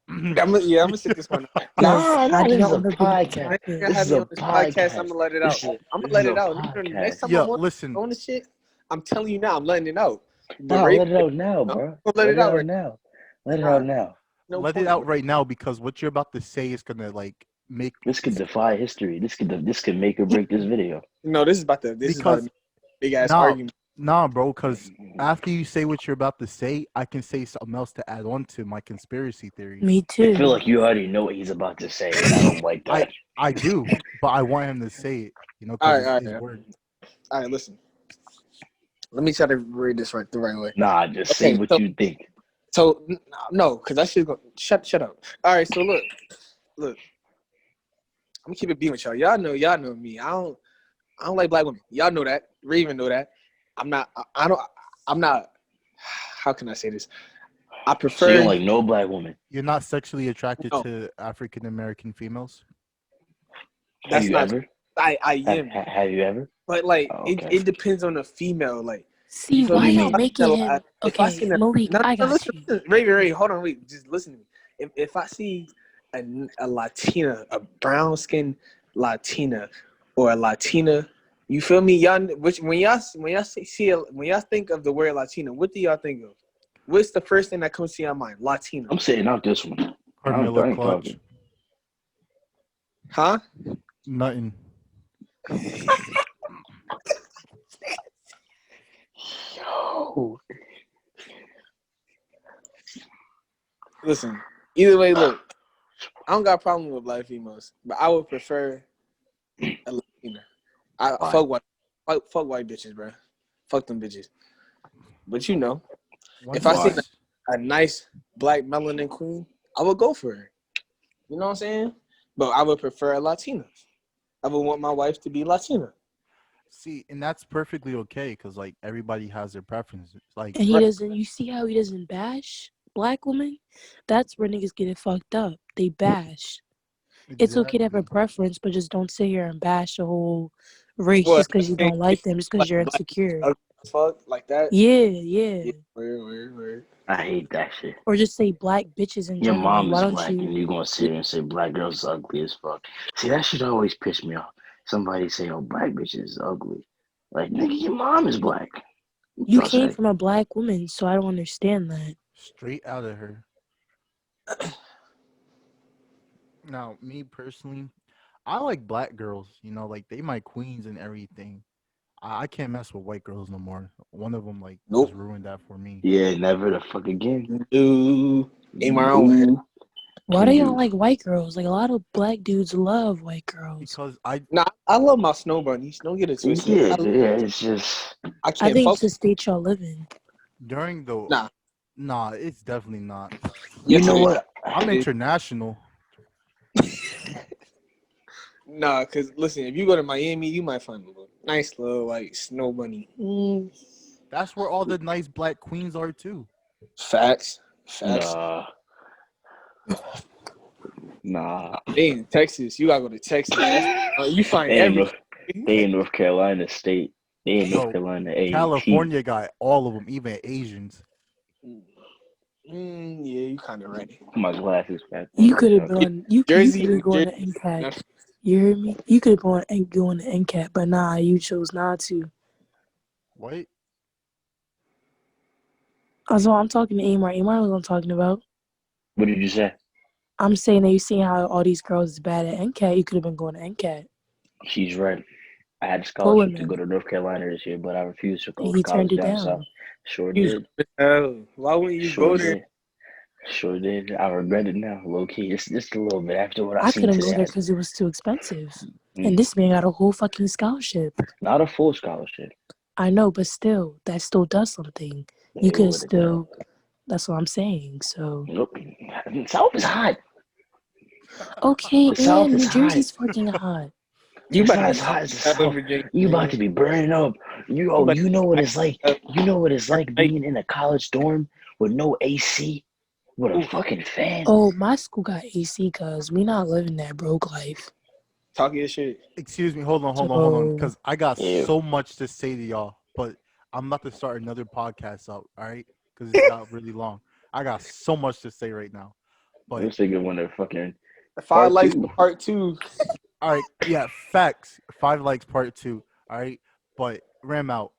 I'm gonna sit this one out. Cause Nah, I do this is not a want to believe podcast. that. Next time you This have is me a on this podcast, I'm podcast. gonna let it out. I'm gonna This let is it a out. Next podcast. time I'm Yo, listen. on this shit, I'm telling you now, I'm letting it out. But Nah, Ray, let it out now, I'm bro. gonna let Let it it out out right now. Let it now. out now. No Let it point, out bro. right now because what you're about to say is gonna like make This could defy history. This could make or break this video. No, this is about to because be a big ass nah argument. nah bro, because after you say what you're about to say, I can say something else to add on to my conspiracy theory. Me I feel too. like you already know what he's about to say, and I don't like I that. I do, but I want him to say it, you know, All because right, it's all his right. word. All right, listen. Let me try to read this the right way. Nah, just say Okay, what so- you think. So no, because that shit's going shut up. All right, so look. I'm gonna keep it being with y'all. Y'all know me. I don't like black women. Y'all know that. Raven know that. I'm not. I'm not. How can I say this? I So you prefer. don't like no black woman. You're not sexually attracted No. to African American females? Have That's you not. ever? I am. Have you ever? But like, Oh, okay. it depends on the female. Like, See, you feel why me? y'all If I making seen a him? lot- if I seen Okay, a Malik, no, I no, got you. listen, Ray, hold on, wait, just listen to me. If I see a Latina, a brown skinned Latina, or a Latina, you feel me? Y'all, when y'all when y'all think of the word Latina, what do y'all think of? What's the first thing that comes to your mind? Latina, I'm sitting out this one. Carmilla I ain't Clutch? talking. huh? Nothing. Yo. Listen, either way, look, I don't got a problem with black females, but I would prefer a Latina. Why? Fuck white bitches, bro. Fuck them bitches. But you know, Once if I see Why? a nice black melanin queen, I would go for her. You know what I'm saying? But I would prefer a Latina. I would want my wife to be Latina. See, and that's perfectly okay because like everybody has their preferences. Like And he Right. doesn't. You see how he doesn't bash black women? That's where niggas get it fucked up. They bash. It's okay to have a exactly. preference, but just don't sit here and bash the whole race What? just because you don't like them, just because you're Black insecure. ugly as fuck like that. Yeah. Weird. I hate that shit. Or just say black bitches in Your general. Like, mom why is don't black, you? and you gonna sit here and say black girls is ugly as fuck. See, that shit always piss me off. Somebody say, "Oh, black bitches is ugly." Like, nigga, your mom is black. You Trust came that. from a black woman, so I don't understand that. Straight out of her. Now, me personally, I like black girls. You know, like they my queens and everything. I can't mess with white girls no more. One of them like Nope. just ruined that for me. Yeah, never the fuck again. Ooh. Ain't my own head. Ooh, Why can do you? y'all like white girls? Like, a lot of black dudes love white girls. Because I Nah, I love my snow bunnies. Don't get it twisted. Yeah, it's just I I can't think fuck. it's the state y'all live in. during the Nah. nah, it's definitely not. you Yes, know it is. what? I'm international. Nah, cause listen, if you go to Miami, you might find a nice little like snow bunny. That's where all the nice black queens are too. Facts. Nah. They in Texas. You gotta go to Texas. You find They in every. North, they in North Carolina State. They in North Bro, Carolina A&T. California got all of them, even Asians. Yeah, you kind of right. My glasses back. You could have gone. You could Jersey, have gone to Jersey. NCAT. You heard me? You could have gone to NCAT, but nah, you chose not to. What? Also, I'm talking to Amar. Amar knows what I'm talking about. What did you say? I'm saying that you seen how all these girls is bad at NCAT. You could have been going to NCAT. She's right. I had a Pulling scholarship to them. go to North Carolina this year, but I refused to And go to he turned college it down south. down. Sure You did. Why wouldn't you Sure go there? did. Sure did. I regret it now, low key. It's just a little bit after what I I seen couldn't go today. there because it was too expensive. Mm. And this man got a whole fucking scholarship. Not a full scholarship. I know, but still, that still does something. You It could would. still. That's what I'm saying. So Nope. South is hot. okay, The South and is New hot. Jersey's fucking hot. You It's about not to as hot as the Southern South. Virginia, You about man. to be burning up. You know what it's like. You know what it's like being in a college dorm with no AC, with a fucking fan. Oh, my school got AC because we not living that broke life. Talk your shit. Excuse me, hold on. Because I got Ew. so much to say to y'all, but I'm about to start another podcast up, all right? Because it's got really long. I got so much to say right now. But This nigga want to fucking 5 likes two. part 2. all right, yeah, facts. 5 likes part 2. All right. But Ram out.